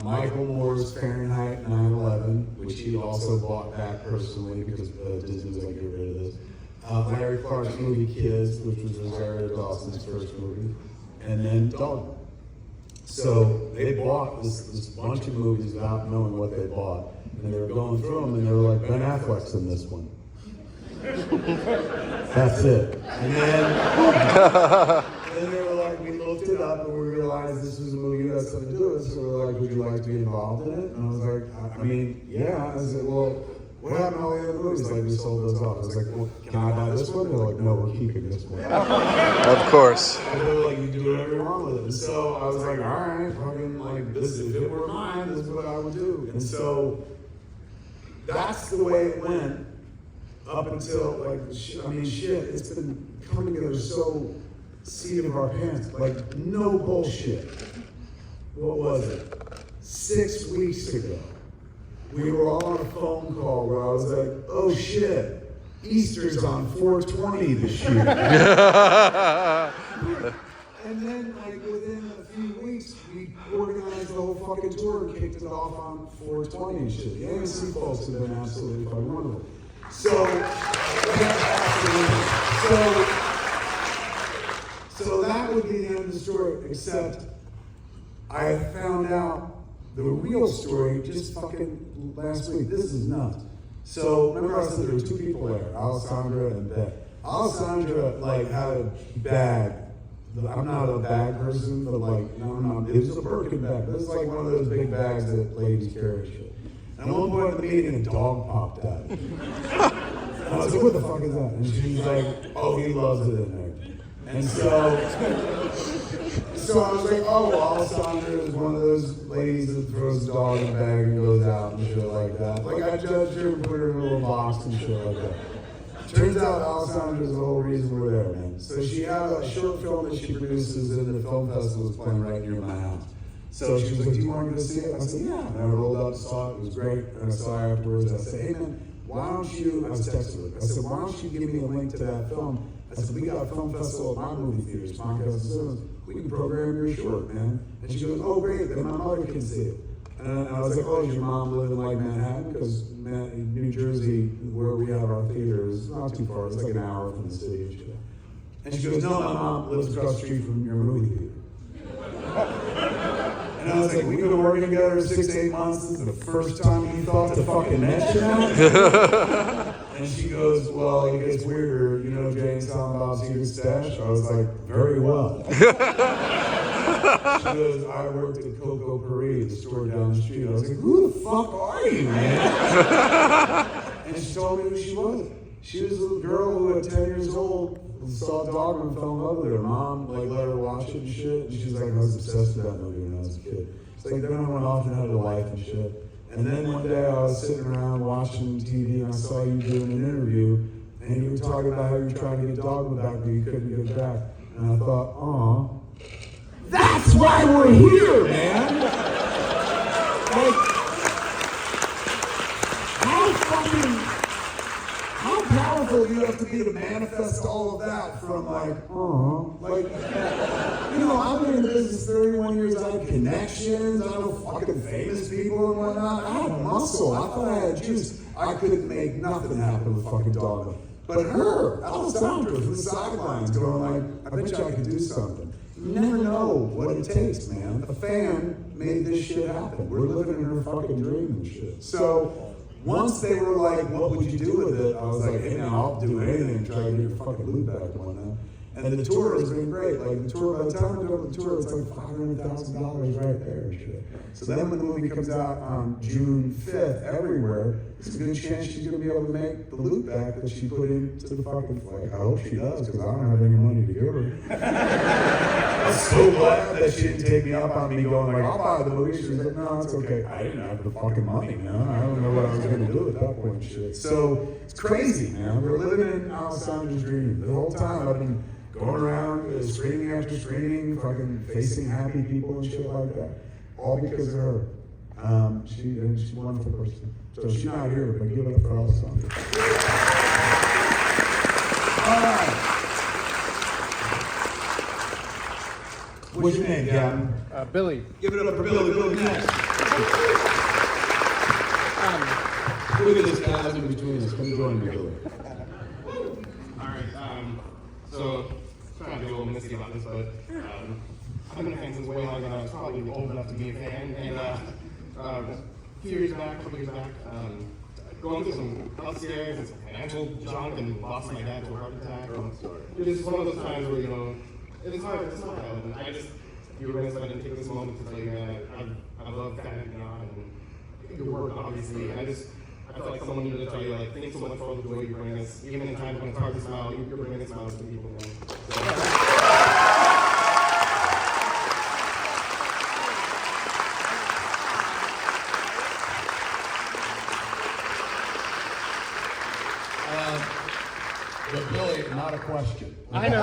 Michael Moore's Fahrenheit 9/11, which he also bought back personally because Disney was like, get rid of this. Larry Clark's movie Kids, which was Rosario Dawson's first movie, and then Dogma. So they bought this bunch of movies without knowing what they bought, and they were going through them, and they were like, Ben Affleck's in this one. That's it. And then they were like, we looked it up and we realized this was a movie that had something to do with it. So we were like, would you like to be involved in it? And I was like, I mean, yeah. I said, well, what happened to all the other movies? Like, we sold those off. I was like, well, can I buy this one? They're like, no, we're keeping this one. Of course. And they were like, you do whatever you want with it. And so I was like, all right, fucking, like, this, if it were mine, this is what I would do. And so that's the way it went up until, like, I mean, shit, it's been coming together so seat of our pants, like, no bullshit. What was it? 6 weeks ago, we were all on a phone call where I was like, oh shit, Easter's on 4/20 this year. And then, like, within a few weeks, we organized the whole fucking tour and kicked it off on 4/20 and shit. The AMC folks have been absolutely fucking wonderful. So that would be the end of the story, except I found out the real story just fucking last week. This is nuts. So remember I said there were 2 people there, Alessandra and Beth. Alessandra, like, had a bag. I'm not a bag person, but like, no, I'm not. It was a Birkin bag. This is like one of those big bags that ladies carry shit. And at one point in the meeting, a dog popped out. And I was like, what the fuck is that? And she's like, oh, he loves it in there. And so I was like, oh, well, Alessandra is one of those ladies that throws the dog in a bag and goes out and shit like that. Like, I judged her and put her in a little box and shit like that. Turns out Alessandra is the whole reason we're there, man. So she had a short film that she produces, and the film festival was playing right near my house. So she was like, do you want to go see it? I said, yeah. And I rolled up, saw it, it was great. And I saw her afterwards. I said, hey man, why don't you, I was texting her. I said, why don't you give me a link to that film? I said, we got a film festival at my movie theaters, Podcast and Cinemas. We can program your short, man. And she goes, oh great, then my mother can see it. And I was like, oh, does your mom live in like Manhattan? Because New Jersey, where we have our theater, is not too far. It's like an hour from the city and shit. And she goes, no, my mom lives across the street from your movie theater. And I was like, we've been working together 6 to 8 months. This is the first time you thought to fucking mention that? And she goes, well, it gets weirder. You know James Silent Bob's Secret Stash? I was like, very well. She goes, I worked at Coco Paris, the store down the street. I was like, who the fuck are you, man? And she told me who she was. She was a little girl who at 10 years old saw Dogma and fell in love with her. Mom like let her watch it and shit. And she's like, I was obsessed with that movie when I was a kid. It's like then I went off and had a life and shit. And then one day I was sitting around watching TV and I saw you doing an interview and you were talking about how you were trying to get Dogma back but you couldn't get it back. And I thought, aw, that's why we're here, man! Like, how powerful do you have to be to manifest all of that from like, like, you know, I've been in the business 31 years, I had connections, I know fucking famous people and whatnot, I had muscle, I thought I had juice, I couldn't make nothing happen with fucking Dogma. But her, Alessandra from the sidelines going like, I bet you I could do something. You never know what it takes, man. A fan made this shit happen. We're living in her fucking dream and shit. So, once they were like, what would you do with it? I was like, hey man, I'll do anything to try to get your fucking loot back one now. And the tour has been great. Like the tour, by the time we go to the tour, it's like $500,000 right there and shit. So then when the movie comes out on June 5th everywhere, there's a good chance she's gonna be able to make the loot back that she put into the fucking flight. I hope she does, because I don't have any money to give her. I'm so glad that she didn't take me up on me going like, I'll buy the movie. She was like, no, it's okay. I didn't have the fucking money, man. I don't know what I was gonna do at that point and shit. So it's crazy, man. We're living in Alessandra's dream. The whole time I've been going around screening after screening, fucking facing happy people and shit like that. All because of her. She's a wonderful person. So she's not here, but give it up for Alessandra. All right. What's your name, Gavin? Billy. Give it up for Billy. Billy next. Look at this chasm between us. Come join me, Billy. Alright, so, trying to be a little misty about this, but I've been a fan since way longer than I was probably old enough to be a fan, and a few years back, a couple years back, going through some upstairs and some financial junk and lost my dad to a heart attack. It was one of those times where, you know, it's hard to smile, and I just, you were remiss if I didn't take this moment to tell you, man, I love that, you know, and your work, obviously, and I feel like someone needed to tell you, like, thanks so much for all the joy you bring us. Even in times when it's hard to smile, you're bringing smiles to people, man. But Billy, not a question. I know.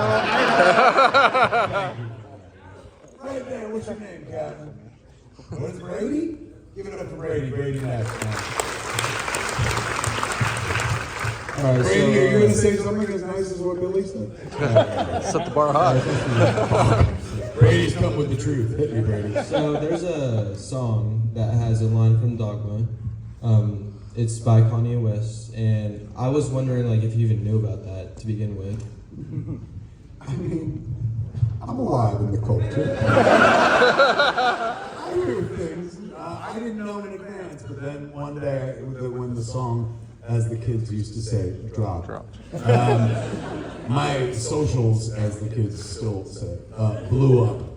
Right there, what's your name, Captain? What is Brady? Give it up for Brady. Brady next, man. All right, Brady, are you going to say something as nice as what Billy said? Set the bar high. Brady's come with the truth. Hit me, Brady. So there's a song that has a line from Dogma. It's by Kanye West, and I was wondering like if you even knew about that to begin with. I mean, I'm alive in the culture. I hear things. I didn't know in advance, but then one day when the song, as the kids used to say, dropped. My socials, as the kids still say, blew up.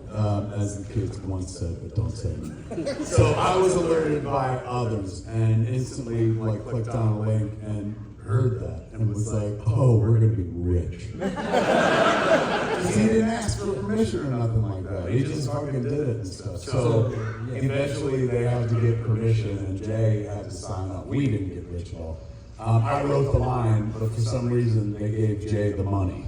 As the kids once said, but don't say it. So I was alerted by others and instantly like clicked on a link and heard that and was like, oh, we're gonna be rich. Because he didn't ask for permission or nothing like that. He just fucking did it and stuff. So eventually they had to get permission and Jay had to sign up. We didn't get rich at all. I wrote the line, but for some reason they gave Jay the money.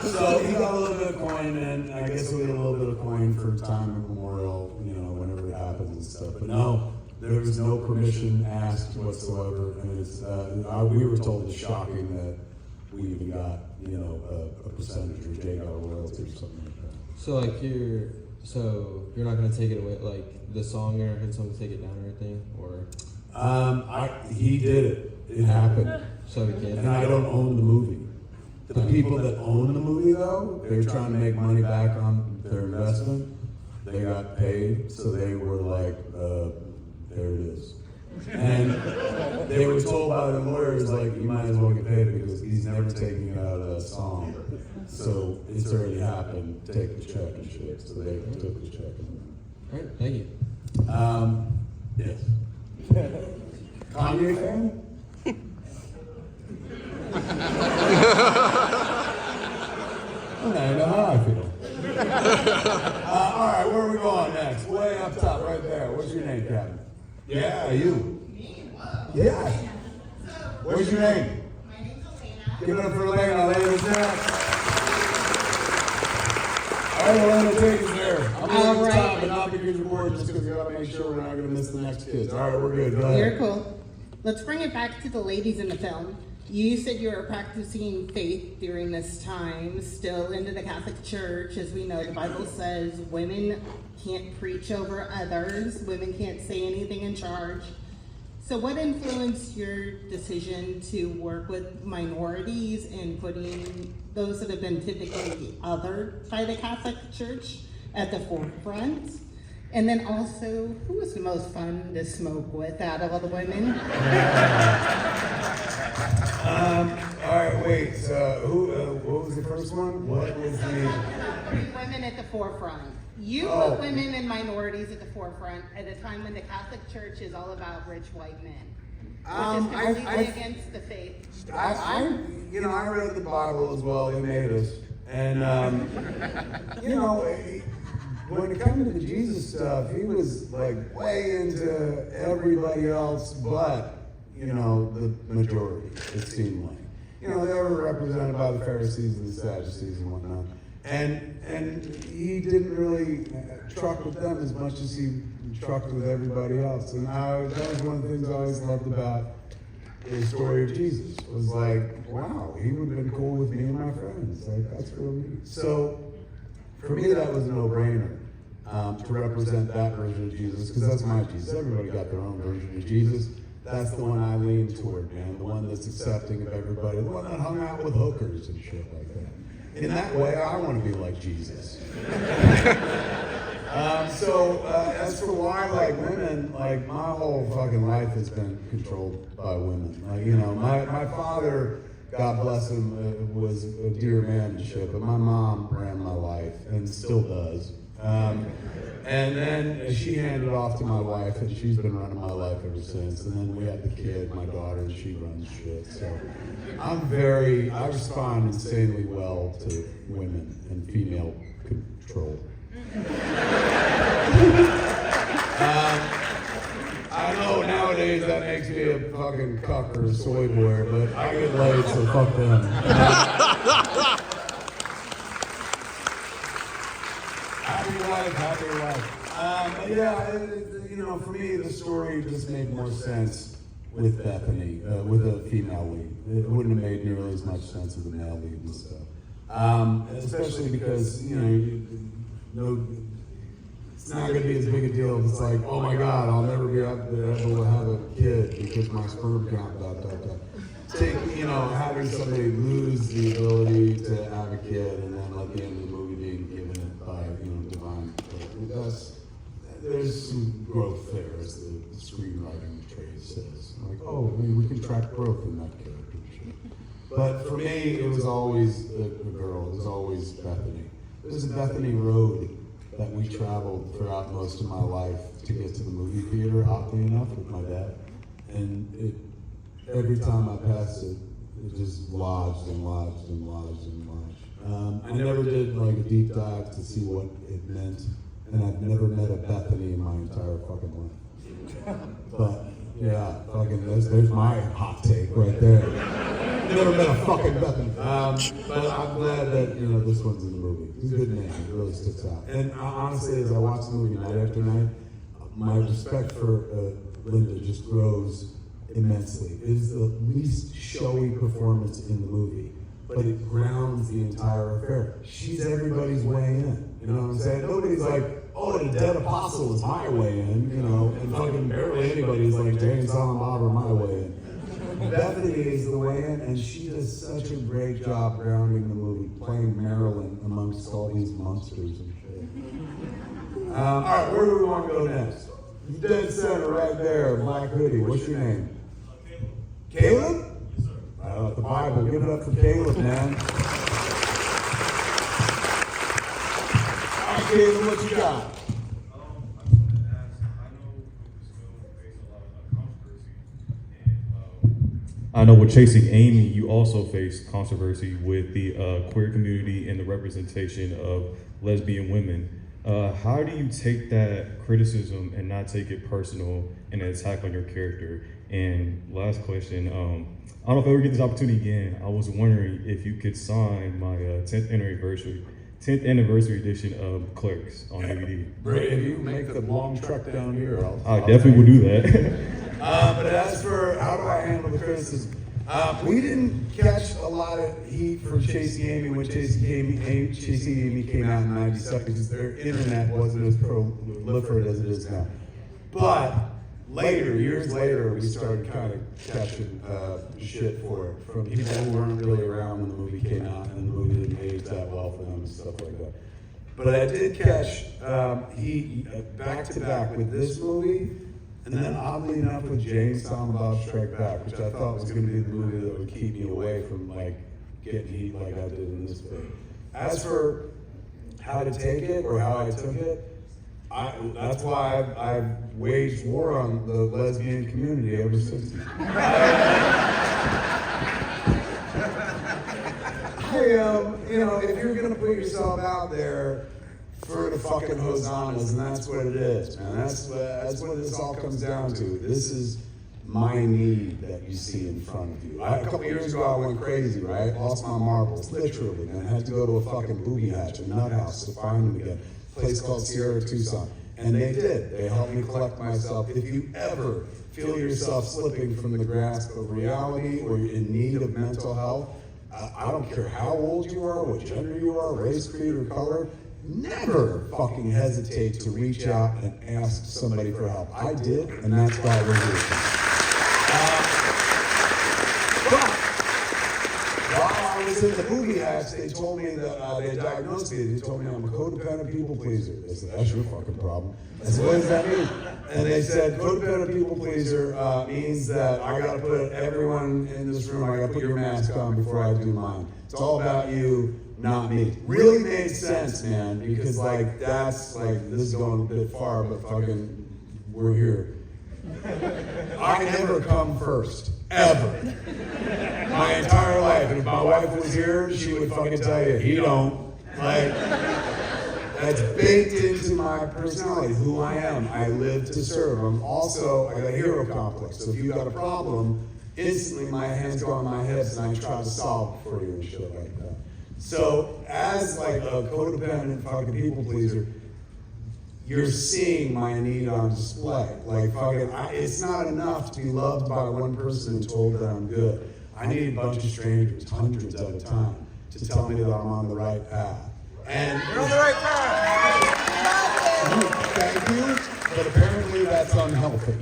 So he got a little bit of coin, and I guess we get a little bit of coin for time immemorial, you know, whenever it happens and stuff. But no, there was no permission asked whatsoever, and it's we were told it's shocking that we even got, you know, a percentage or Jay got a royalty or something like that. So like you're not gonna take it away, like the song, you're not gonna someone take it down or anything, or? He did it. It happened. So he did. And I don't own the movie. The people that own the movie, though, they're trying to make money back on their investment. They got paid, so they were like, there it is. And they were told by the lawyers, like, you might as well get paid because he's never taking it out of that song. So it's already happened. Take the check and shit. So they took the check. All right, thank you. Yes. Kanye fan? I know how I feel. All right, where are we going next? Way up top, right there. What's your name, Captain? Yeah, you. Yeah. What's your name? My name's Elena. Give it up for Elena. Elena's next. All right, Elena, take us there. I'm going to top, but not because you're bored, just because we got to make sure we're not going to miss the next kids. All right, we're good. Go ahead. You're cool. Let's bring it back to the ladies in the film. You said you were practicing faith during this time, still into the Catholic Church. As we know, the Bible says women can't preach over others, women can't say anything in charge. So what influenced your decision to work with minorities and putting those that have been typically othered by the Catholic Church at the forefront? And then also, who was the most fun to smoke with out of all the women? All right, wait. What was the first one? What was the? Women at the forefront. You put women and minorities at the forefront at a time when the Catholic Church is all about rich white men, which is completely against the faith. I read the Bible as well. They made us, and when it comes to the Jesus stuff, he was like way into everybody else, but the majority. It seemed like, they were represented by the Pharisees and the Sadducees and whatnot, and he didn't really truck with them as much as he trucked with everybody else. And that was one of the things I always loved about the story of Jesus. Was like, wow, he would have been cool with me and my friends. Like, that's real neat. So for me, that was a no-brainer to represent that version of Jesus, because that's my Jesus. Everybody got their own version of Jesus. That's the one I lean toward, man. The one that's accepting of everybody. The one that hung out with hookers and shit like that. In that way, I want to be like Jesus. As for why I like women, like, my whole fucking life has been controlled by women. Like, my father, God bless him, was a dear man and shit, but my mom ran my life and still does. And then she handed off to my wife, and she's been running my life ever since. And then we had the kid, my daughter, and she runs shit. So I respond insanely well to women and female control. I know nowadays that makes me a fucking cuck or a soy boy, but I get laid, so fuck them. Happy life. For me, the story just made more sense with Bethany, with a female lead. It wouldn't have made nearly as much sense with a male lead and stuff. Especially because, it's not going to be as big a deal. It's like, oh my God, I'll never be able to have a kid because my sperm count, having somebody lose the ability to have a kid and then at the end of the movie being given it by, divine. There's some growth there, as the screenwriting trade says. Like, we can track growth in that character. But for me, it was always a girl. It was always Bethany. There's a Bethany Road that we traveled throughout most of my life to get to the movie theater, oddly enough, with my dad. And every time I passed it, it just lodged and lodged and lodged and lodged. I never did like a deep dive to see what it meant, and I've never met a Bethany in my entire fucking life. But yeah, fucking there's my hot take right there. Never met a fucking Bethany. But I'm glad that this one's in the movie. He's a good man. It really sticks out. And honestly, as I watch the movie night after night, my respect for Linda just grows immensely. It is the least showy performance in the movie, but it grounds the entire affair. She's everybody's way in. You know what I'm saying? Nobody's like, the dead apostle is my way in, and fucking barely anybody's like, Jay and Silent Bob are my way in. Bethany is the way in, and she does such a great job grounding the movie, playing Marilyn amongst all these monsters and shit. All right, where do we want to go next? Dead center right there, black hoodie. What's your name? Caleb? Yes, sir. The Bible. Give it up for Caleb, man. All right, Caleb, what you got? I just wanted to ask, I know this film faced a lot of controversy, and I know with Chasing Amy, you also faced controversy with the queer community and the representation of lesbian women. How do you take that criticism and not take it personal and an attack on your character? And last question, I don't know if I ever get this opportunity again. I was wondering if you could sign my 10th anniversary edition of Clerks on DVD. Bray, if you make the long trek down here, I definitely will do that. But as for how do I handle the criticism, we didn't catch a lot of heat for Chasing Amy when Chasing Amy came out in '97 because their internet wasn't as proliferate as it is now. But later, years later, we started kind of catching shit for it from people who weren't really around when the movie came out and the movie didn't age that well for them and stuff like that. But I did catch heat back to back with this movie. And then oddly enough with James Silent Bob Strike Back, which I thought was going to be the movie that would keep me away from like getting heat like I did in this film. As for how to take it or how I took it, that's why I've waged war on the lesbian community ever since. If you're going to put yourself out there for the fucking hosannas, and that's what it is, man. That's what this all comes down to. This is my need that you see in front of you. A couple years ago, I went crazy, right? Lost my marbles, literally, man. I had to go to a fucking booby hatch, a nut house, to find them again. A place called Sierra Tucson. And they did. They helped me collect myself. If you ever feel yourself slipping from the grasp of reality or you're in need of mental health, I don't care how old you are, what gender you are, race, creed, or color, never fucking hesitate to reach out and ask somebody for help. I did, and that's why we're here. But while I was in the movie hatch, they told me that they diagnosed me. They told me I'm a codependent people pleaser. They said, that's your fucking problem. I said, what does that mean? And they said, codependent people pleaser means that I gotta put everyone in this room, I gotta put your mask on before I do mine. It's all about you, not me. Really made sense, man, because this is going a bit far, but fucking, we're here. I never come first, ever. My entire life, and if my wife was here, she would fucking tell you, he don't. That's baked into my personality, who I am. I live to serve. I got a hero complex, so if you've got a problem, instantly my hands go on my hips and I try to solve it for you and shit like that. So, as a codependent fucking people pleaser, you're seeing my need on display. It's not enough to be loved by one person and told that I'm good. I need a bunch of strangers, hundreds at a time, to tell me that I'm on the right path. And you're on the right path. Thank you, but apparently that's unhealthy.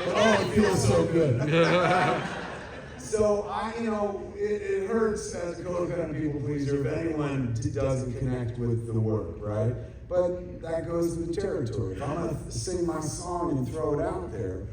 But it feels so good. So it hurts as a codependent people pleaser if anyone doesn't connect with the work, right? But that goes with the territory. If I'm gonna sing my song and throw it out there,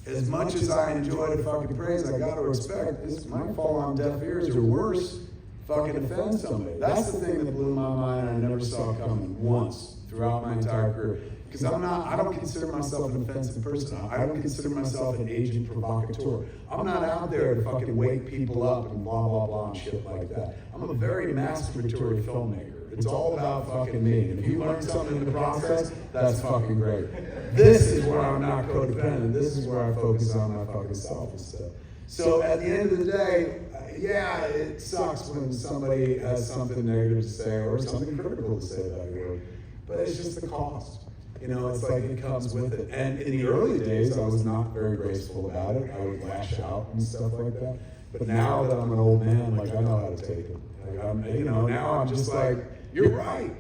as much as I enjoy the fucking praise, I gotta respect this might fall on deaf ears or worse, fucking offend somebody. That's the thing that blew my mind and I never saw coming once throughout my entire career. Because I don't consider myself an offensive person. I don't consider myself an agent provocateur. I'm not out there to fucking wake people up and blah, blah, blah and shit like that. I'm a very masturbatory filmmaker. It's all about fucking me. And if you learn something in the process, that's fucking great. This is where I'm not codependent. This is where I focus on my fucking self and stuff. So at the end of the day, yeah, it sucks when somebody has something negative to say or something critical to say about your work. But it's just the cost. It's like it comes with it. And in the early days, I was not very graceful about it. I would lash out and stuff like that. But now that I'm an old man, I know how to take it. Now I'm just like, you're right.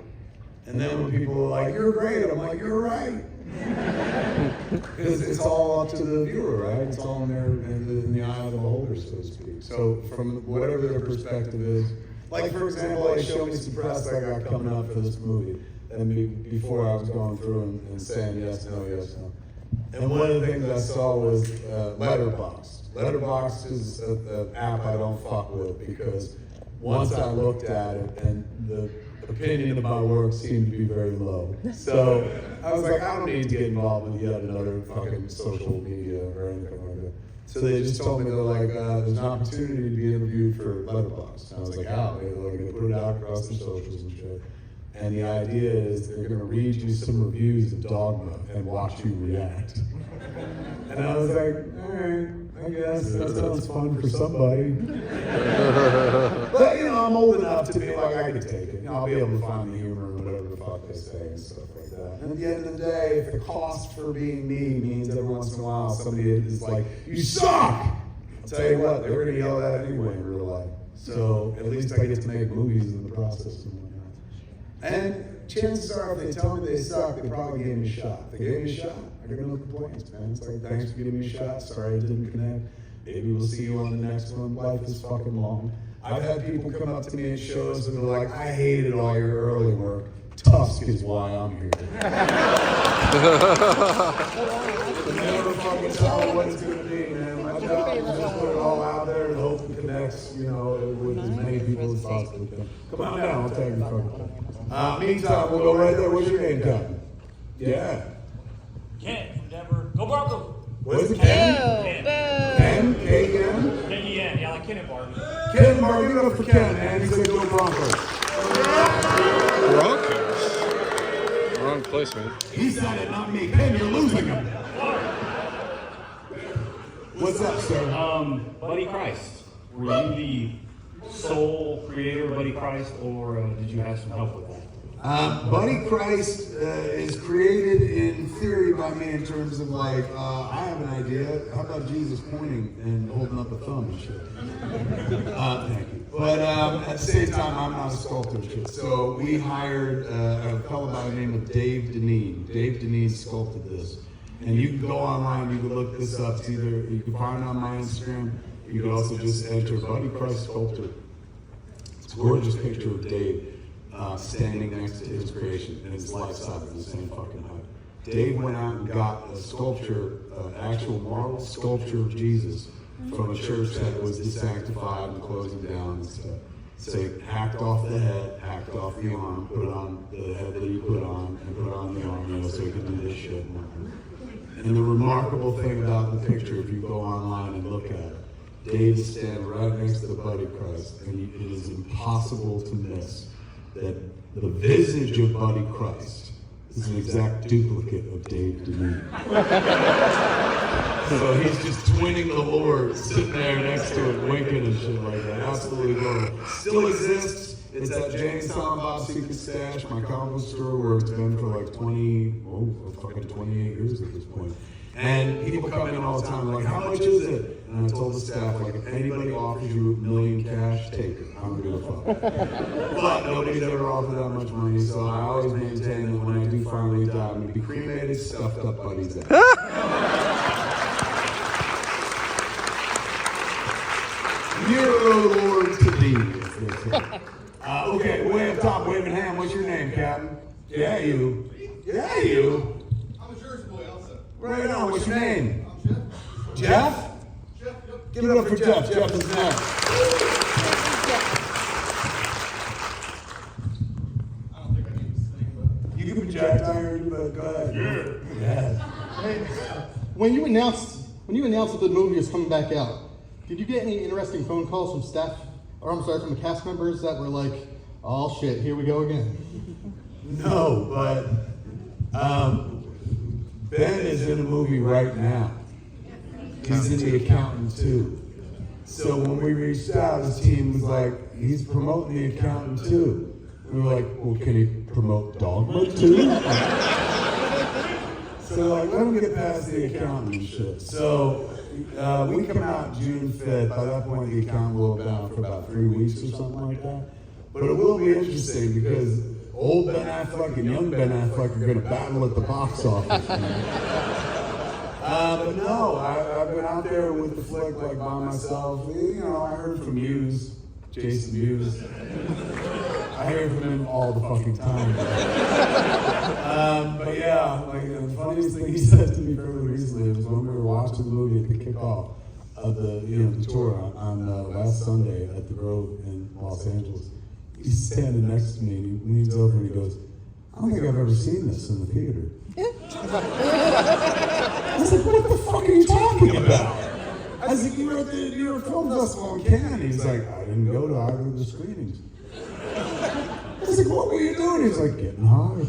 And then when people are like, you're great, I'm like, you're right. Because it's all up to the viewer, right? It's all in the eye of the beholder, so to speak. So from whatever their perspective is, for example, they showed me some press I got coming up for this movie. and before I was going through and saying yes, no, yes, no. And one of the things I saw was Letterboxd. Letterboxd is an app I don't fuck with because once I looked at it and the opinion of my work seemed to be very low. So I was like, I don't need to get involved with yet another fucking social media or anything like that. So they just told me, they're like, there's an opportunity to be interviewed for Letterboxd. And I was like, how? They're gonna put it out across the socials and shit. And the idea is they're gonna read you some reviews of Dogma and watch you react. And I was like, all right, I guess that sounds fun for somebody. But, you know, I'm old enough to be like, I can take it. You know, I'll be able to find the humor in whatever the fuck they say and stuff like that. And at the end of the day, if the cost for being me means every once in a while somebody is like, you suck! I'll tell you what, they're gonna yell that anyway in real life. So at least I get to make movies in the process and whatnot. And chances are, if they tell me they suck, they probably gave me a shot. If they gave me a shot, I got no complaints, man. It's like, thanks for giving me a shot. Sorry I didn't connect. Maybe we'll see you on the next one. Life is fucking long. I've had people come up to me at shows and they're like, I hated all your early work. Tusk is why I'm here. You never fucking tell what it's gonna be, man. My job is just put it all out there and hope it connects, you know, with as many people as possible. Come on down, I'll take your fucking thing. Meantime, we'll go right there. What's your name, Captain? Yeah. Ken from Denver. Go Broncos! What is it, Ken? Ken? K-N? K-E-N, yeah, like Ken and Barbie. Ken and Barbie, give it up for Ken, man. He said go Broncos. Broncos? Wrong placement. He said it, not me. Ken, you're losing him. What's up, sir? Buddy Christ. Were you the sole creator of Buddy Christ, or did you have some help with that? Buddy Christ is created in theory by me in terms of like, I have an idea. How about Jesus pointing and holding up a thumb and shit? Thank you. But at the same time, I'm not a sculptor and shit. So we hired a fellow by the name of Dave Deneen. Dave Deneen sculpted this. And you can go online, you can look this up. It's either, you can find it on my Instagram. You can also just enter Buddy Christ Sculptor. It's a gorgeous picture of Dave. Standing next to his creation, and it's life-size, the same fucking height. Dave went out and got a sculpture, actual marble sculpture of Jesus from a church that was desanctified and closing down and stuff. So he hacked off the head, hacked off the arm, put on the head that he put on, and put on the arm, you know, so he could do this shit. And the remarkable thing about the picture, if you go online and look at it, Dave is standing right next to the Buddy Christ, and it is impossible to miss that the visage of Buddy Christ is an exact duplicate of Dave Deneen. So he's just twinning the Lord, sitting there next to it, winking and shit like that. Absolutely adorable. Still exists. It's at James Silent Bob's Secret Stash, my comic book store, where it's been for like 28 years at this point. And people come in all the time like, how much is it? And I told the staff, like, if anybody offers you $1 million cash, take it. I don't give a fuck. But nobody's ever offered that much money, so I always maintain that when I do finally die, I'm gonna be cremated, stuffed up Buddy's ass. Near, O Lord, to thee, as they say. Okay, way up top, waving hand. What's your name, Captain? Yeah, you. Yeah, you. I'm a Jersey boy, also. Right on. What's your name? I'm Jeff. Jeff? Give it up for Jeff. Jeff is next. I don't think I need to sing, but You can project iron, but go ahead. Yeah. Hey, when you announced that the movie is coming back out, did you get any interesting phone calls from staff, or I'm sorry, from the cast members that were like, "Oh shit, here we go again"? No, but Ben is in a movie right now. He's in The Accountant too. So when we reached out, his team was like, he's promoting The Accountant too. We were like, well, can he promote Dogma too? So like, let him get past The Accountant and shit. So we come out June 5th. By that point, The Accountant will have been out for about 3 weeks or something like that. But it will be interesting because old Ben Affleck and young Ben Affleck are going to battle at the box office. But no, I've been out there with the flick like by myself. You know, I heard from Jason Mewes. I hear from him all the fucking time. But yeah, like the funniest thing he said to me fairly recently was when we were watching the movie at the kickoff of the the tour on last Sunday at the Grove in Los Angeles. He's standing next to me and he leans over and he goes, "I don't think I've ever seen this in the theater." I was like, "What the fuck are you talking about?" I was like, "You were at the New York Film Festival in Cannes." He's like, "I didn't go to either of the screenings." I was like, "What were you doing?" He's like, "Getting high."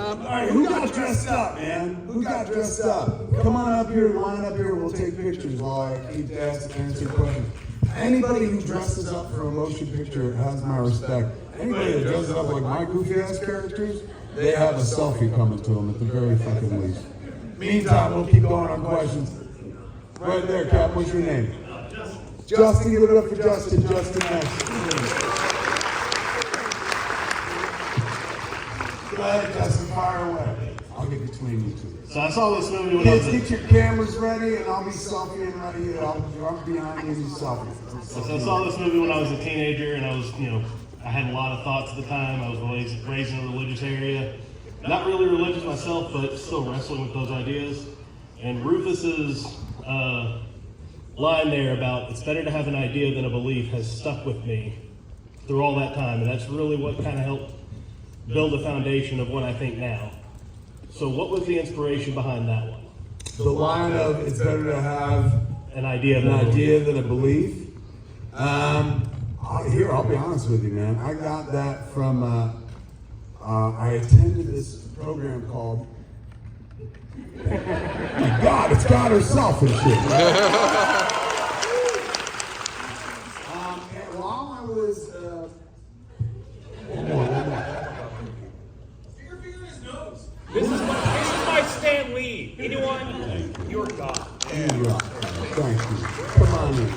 All right, who got dressed up, man? Who got dressed up? Come on up here, line up here, we'll take pictures while I keep answering questions. Anybody who dresses up for a motion picture has my respect. Anybody that dresses up like my goofy ass characters, they have a selfie coming to them at the very fucking least. Meantime, we'll keep going on questions. Right there, Cap, what's your name? Justin, give it up for Justin. Justin next. Go ahead, Justin, fire away. I'll get between you two. So I saw this movie when Kids, get your cameras ready, and I'll be selfieing ready. I'll be behind you and selfie. So I saw this movie when I was a teenager, and I was, I had a lot of thoughts at the time. I was raised in a religious area. Not really religious myself, but still wrestling with those ideas. And Rufus's line there about it's better to have an idea than a belief has stuck with me through all that time. And that's really what kind of helped build the foundation of what I think now. So what was the inspiration behind that one? The line of it's better to have an idea than a belief. Here, I'll be honest with you, man. I got that from, I attended this program called, my God, it's God herself and shit. And while I was, one more. This is my Stan Lee. Anyone? You're God. Thank you. Come on in.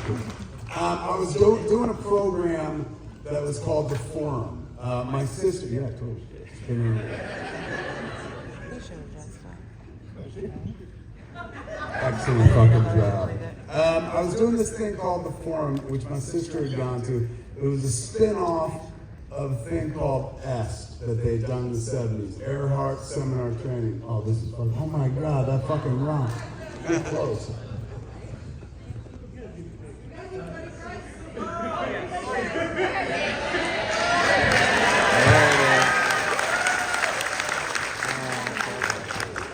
I was doing a program that was called The Forum. My sister, yeah, totally. Excellent fucking job. I was doing this thing called The Forum, which my sister had gone to. It was a spin-off of a thing called EST that they'd done in the 70s. Earhart Seminar Training. Oh, this is fucking, oh my God, that fucking rocks. Get close.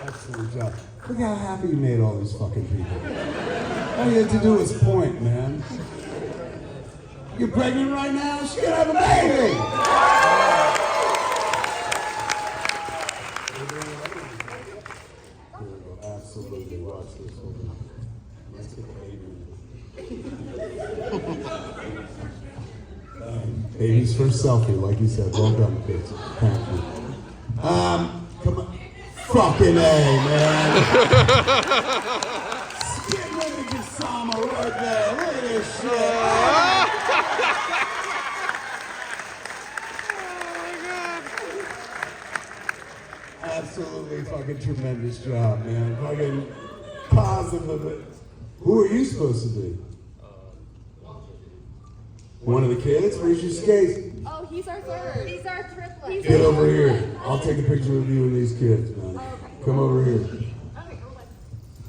Excellent job. Look how happy you made all these fucking people. All you had to do was point, man. You're pregnant right now? She gonna have a baby! Absolutely, watch this. Hold on. Let's get the baby. Baby's first selfie, like you said. Well done, kids. Thank you. Come on. Fucking A, man. Get rid of Gisama right there. Look at this shit. Absolutely fucking tremendous job, man. Fucking positive. Who are you supposed to be? One of the kids? Where's your skates? Oh, he's our third. He's our triplet. Get over here. I'll take a picture of you and these kids, man. Come over here.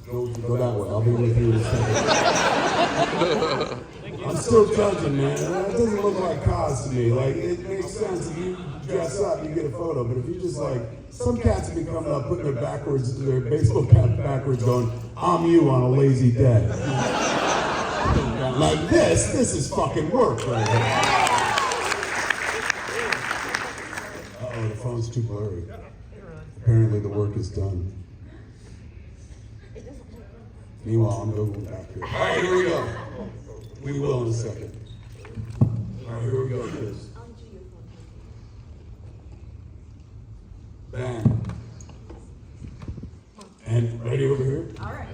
Go that way. I'll be with you in a second. I'm still judging, man. It doesn't look like cause to me. Like, it makes sense if you dress up, you get a photo. But if you just like, some cats have been coming up, putting their baseball cap backwards, going, "I'm you on a lazy day." Like this is fucking work right here. Uh-oh, the phone's too blurry. Apparently the work is done. Meanwhile, I'm going back here. All right, here we go. We will in a second. All right, here we go, kids. Bang. And ready over here? All right.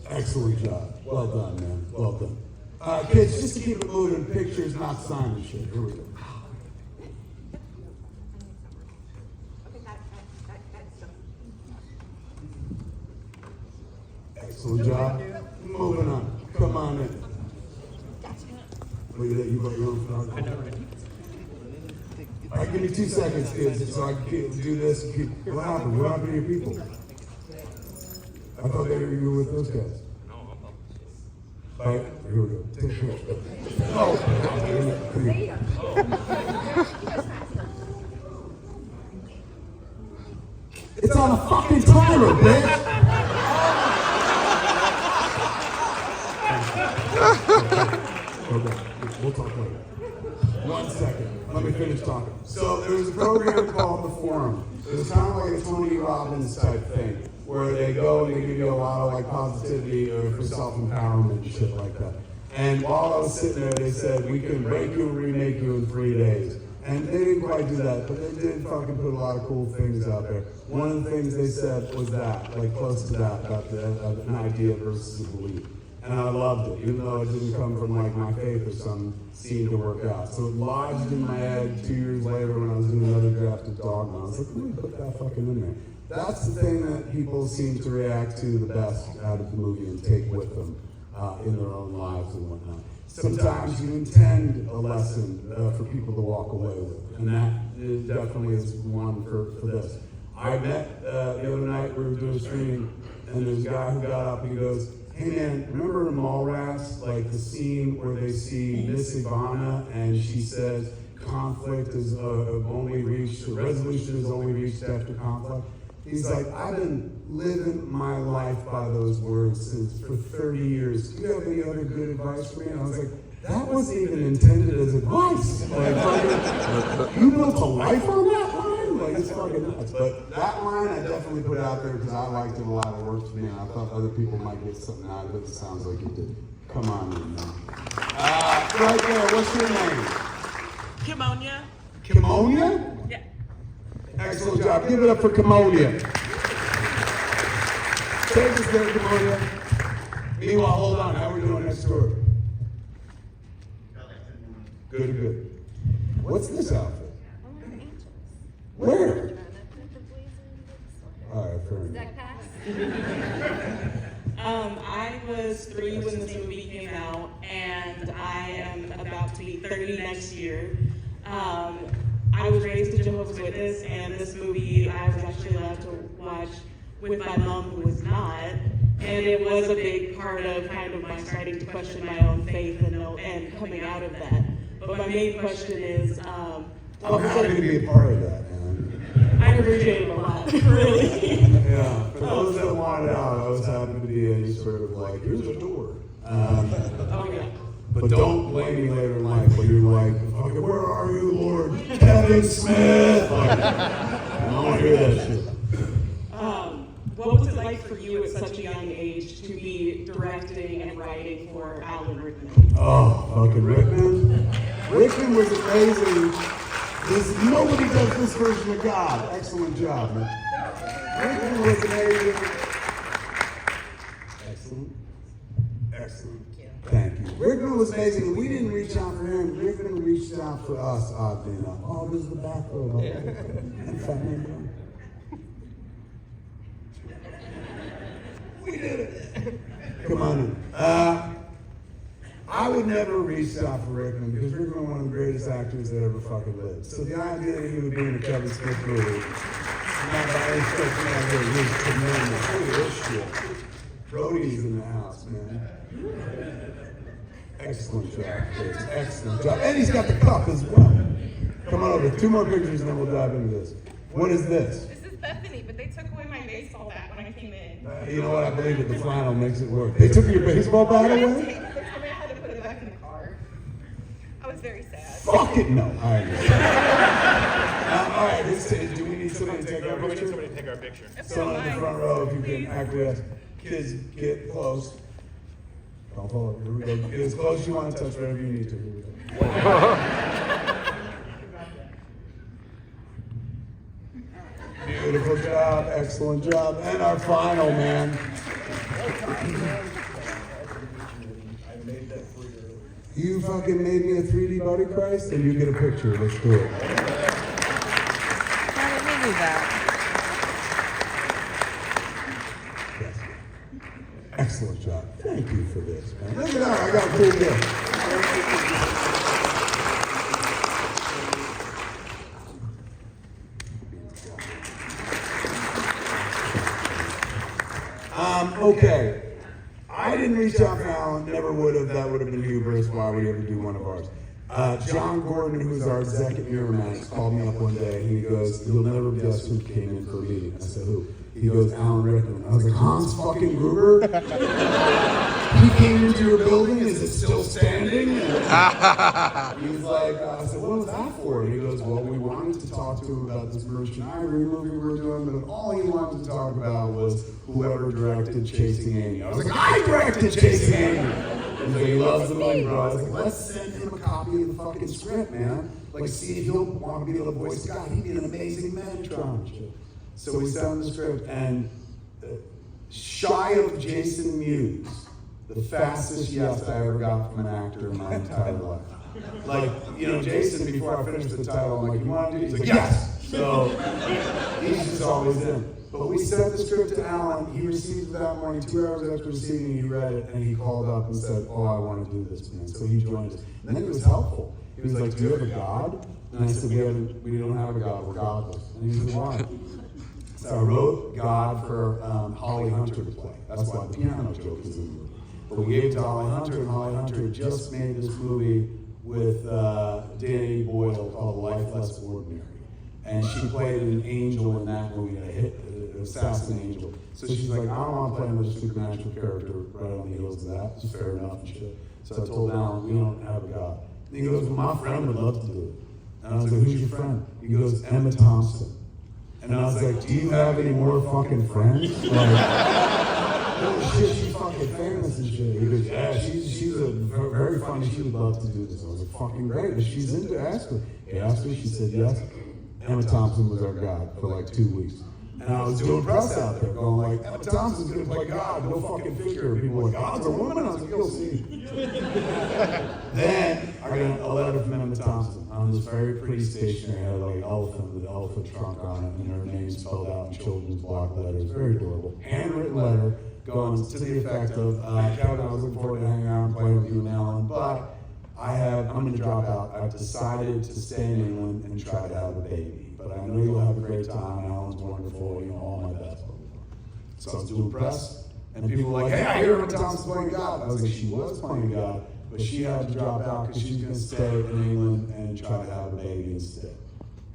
Excellent job. Well done, man. Well done. Kids, just to keep it moving, pictures, not signing shit. Here we go. Excellent job. Moving on. Come on in. Look at that, you got your own photography. All right, give me 2 seconds, kids, so I can do this. What happened? What happened to your people? I thought you were with those guys. All right, here we go. Take a picture. Oh, come here. It's on a fucking timer, bitch! Okay, we'll talk later. 1 second, let me finish talking. So there was a program called The Forum. It was kind of like a Tony Robbins type thing, where they go and they give you a lot of like positivity or for self-empowerment and shit like that. And while I was sitting there, they said, we can break you and remake you in 3 days. And they didn't quite do that, but they did fucking put a lot of cool things out there. One of the things they said was that, like close to that, about an idea versus a belief. And I loved it, even though it didn't come from like my faith or something, seemed to work out. So it lodged in my head 2 years later when I was doing another draft of Dogma. I was like, let me put that fucking in there. That's the thing that people seem to react to the best out of the movie and take with them in their own lives and whatnot. Sometimes you intend a lesson for people to walk away with, and that definitely is one for this. I met the other night, we were doing a screening, and there was a guy who got up and he goes, hey man, remember in Mallrats, like the scene where they see Miss Ivana and she says conflict is only reached, or resolution is only reached after conflict? He's like, I've been living my life by those words for 30 years. Do you have any other good advice for me? And I was like, that wasn't even intended as advice. Like, you built a life on that line? Like, it's fucking nuts. But that line I definitely put out there because I liked it a lot. It worked for me, and I thought other people might get something out of it. It sounds like it did. Come on in, man. Right there, what's your name? Kimonia. Kimonia? Yeah. Excellent job. Give it up for Kimonia. Take us there, Kimonia. Meanwhile, hold on. How are we doing next door? Good. What's this outfit? Where? All right, fair enough. I was 3 when this movie came out, and I am about to be 30 next year. I was raised a Jehovah's Witness, and this movie I was actually allowed to watch with my mom, who was not, and it was a big part of kind of my starting to question my own faith and coming out of that. But my main question is, I'm happy to be a part of that, man. I appreciate it a lot, really. Yeah, for those that want it out, I was happy to be any sort of like, here's a door. Oh yeah. But don't blame me later in life when you're like, okay, where are you, Lord? Kevin Smith! Like, I don't want to hear that shit. What was it like for you at such a young age to be directing and writing for Alan Rickman? Oh, fucking Rickman. Rickman was amazing. Nobody does this version of God. Excellent job, man. Rickman was amazing. Excellent. Thank you. Rickman was amazing. We didn't reach out for him. Rickman reached out for us, oddly enough. Oh, this is the bathrobe. We did it. Come on in. I would never reach out for Rickman because Rickman was one of the greatest actors that ever fucking lived. So the idea that he would be in a Kevin Smith movie, not by any stretch of the imagination, he was tremendous. Look at this shit. Brody's in the house, man. Excellent job, Chris. Excellent job. And he's got the cup as well. Come on over. 2 more pictures and then we'll dive into this. What is this? This is Bethany, but they took away my baseball bat when I came in. You know what? I believe it. The flannel makes it work. They took your baseball bat away? They told me I had to put it back in the car. I was very sad. Fuck it, no. All right. All right. Do we need somebody to take our picture? Somebody to take our picture. Someone in the front row, if you can acquiesce. Kids, get close. Don't follow. Here we go. Get as close as you want to touch wherever you need to. Here we go. Beautiful job. Excellent job. And our final man. I made that for you. You fucking made me a 3D Buddy Christ, and you get a picture. Let's do it. How did we do that? Excellent. Thank you for this, man. Look at that, I got a cool gift. Okay. I didn't reach out to Alan, never would have. That would have been hubris. Why would he ever do one of ours? John Gordon, who's our executive Miramax, called me up one day and he goes, "You'll never guess who came in for a meeting." I said, "Who?" He goes, "Alan Rickman." I was like, "Hans fucking Gruber? He came into your building, is it still standing?" He was like, I said, "What was that for?" And he goes, "Well, we wanted to talk to him about this Merchant Ivory movie we were doing, but all he wanted to talk about was whoever directed Chasing Amy." I was like, "I directed Chasing Amy!" He's like, "He loves the movie, bro." I was like, "Let's send him a copy of the fucking script, man. Like, see if he'll want to be the voice of God. He'd be an amazing Metatron." So we sent him the script, and shy of Jason Mewes, the fastest yes I ever got from an actor in my entire life. Like, you know, Jason, before I finished the title, I'm like, "You want to do it?" He's like, "Yes!" So he's just always in. But we sent the script to Alan. He received it that morning. 2 hours after receiving it, he read it, and he called up and said, "Oh, I want to do this, man." So he joined us. And then he was helpful. He was like, "Do you have a God?" And I said, we don't have a God. We're godless." And he said, "Why?" So I wrote God for Holly Hunter to play. That's why the piano joke is in the movie. But we gave it to Holly Hunter, and Holly Hunter had just made this movie with Danny Boyle called Life Less Ordinary. And she played an angel in that movie, an assassin angel. So she's like, "I don't want to play another supernatural character right on the heels of that." It's fair enough and shit. So I told Alan, "We don't have a God." And he goes, "Well, my friend would love to do it." And I was like, "Who's your friend?" He goes, "Emma Thompson." And I was like, "Do you have any more fucking friends?" Like, oh shit, she's fucking famous and shit. He goes, "Yeah, she's a very funny, she would love to do this." I was like, "Fucking great, if she's into, ask her." He asked her, she said yes. Emma Thompson was our God for like 2 weeks. And I was doing press out there going like, "Emma Thompson's gonna play God, no fucking figure." And people were like, "God's a woman?" I was like, "You'll see." Then I got a letter from Emma Thompson on this very pretty stationery, had like elephant with an elephant trunk on it, and her name spelled out in children's block letters, very adorable. Handwritten letter going to the effect of, "Kevin, I was looking forward to hanging out and playing with you and Alan, but I'm gonna drop out. I've decided to stay in England and try to have a baby. But I know you'll have a great time. Alan's wonderful, you know, all my best." So I was doing press, and people were like, "Hey, I hear Emma Thompson's playing God." I was like, "She was playing God, but she had to drop out because she was going to stay in England and try to have a baby instead."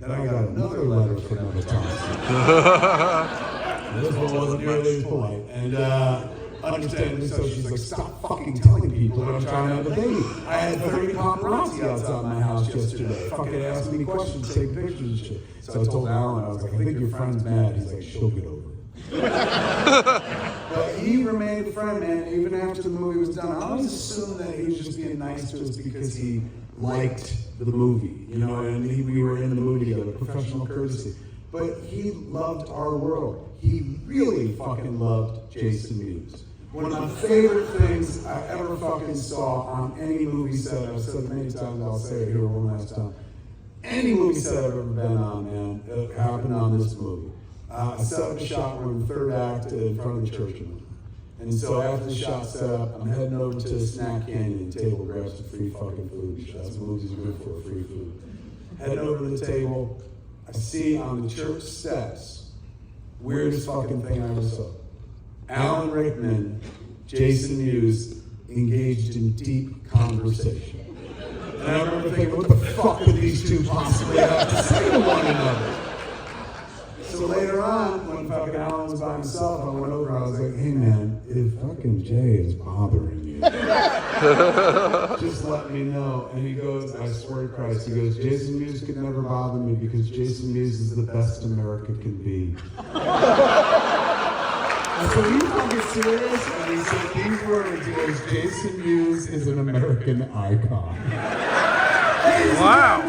Then I got another letter from Emma Thompson. This one wasn't nearly as polite. And understandably so, she's like, "Stop fucking telling people that I'm trying to have a baby. I had 30 paparazzi outside my house yesterday. Fucking asked me questions, take pictures and shit." So I told Alan, I was like, "I think your friend's mad." He's like, "She'll get over it." But he remained a friend, man, even after the movie was done. I always assumed that he was just being nice to us because he liked the movie, you know, and we were in the movie together, professional courtesy. But he loved our world. He really fucking loved Jason Mewes. One of my favorite things I ever fucking saw on any movie set, I've said it many times, I'll say it here one last time. Any movie set I've ever been on, man, it happened on this movie. I set up a shot, we're in the third act in front of the church. And so after the shot's set up, I'm heading over to Snack Canyon table, grab some free fucking food. That's what movies are good for, free food. Heading over to the table, I see on the church steps, weirdest fucking thing I ever saw. Alan Rickman, Jason Mewes, engaged in deep conversation. And I remember thinking, what the fuck could these two possibly have to say to one another? So later on, when fucking Alan was by himself, I went over, I was like, "Hey man, if fucking Jay is bothering you, just let me know." And he goes, I swear to Christ, he goes, "Jason Mewes could never bother me because Jason Mewes is the best America can be." I said, "Are you fucking serious?" And he said these words, he goes, "Jason Mewes is an American icon." Wow.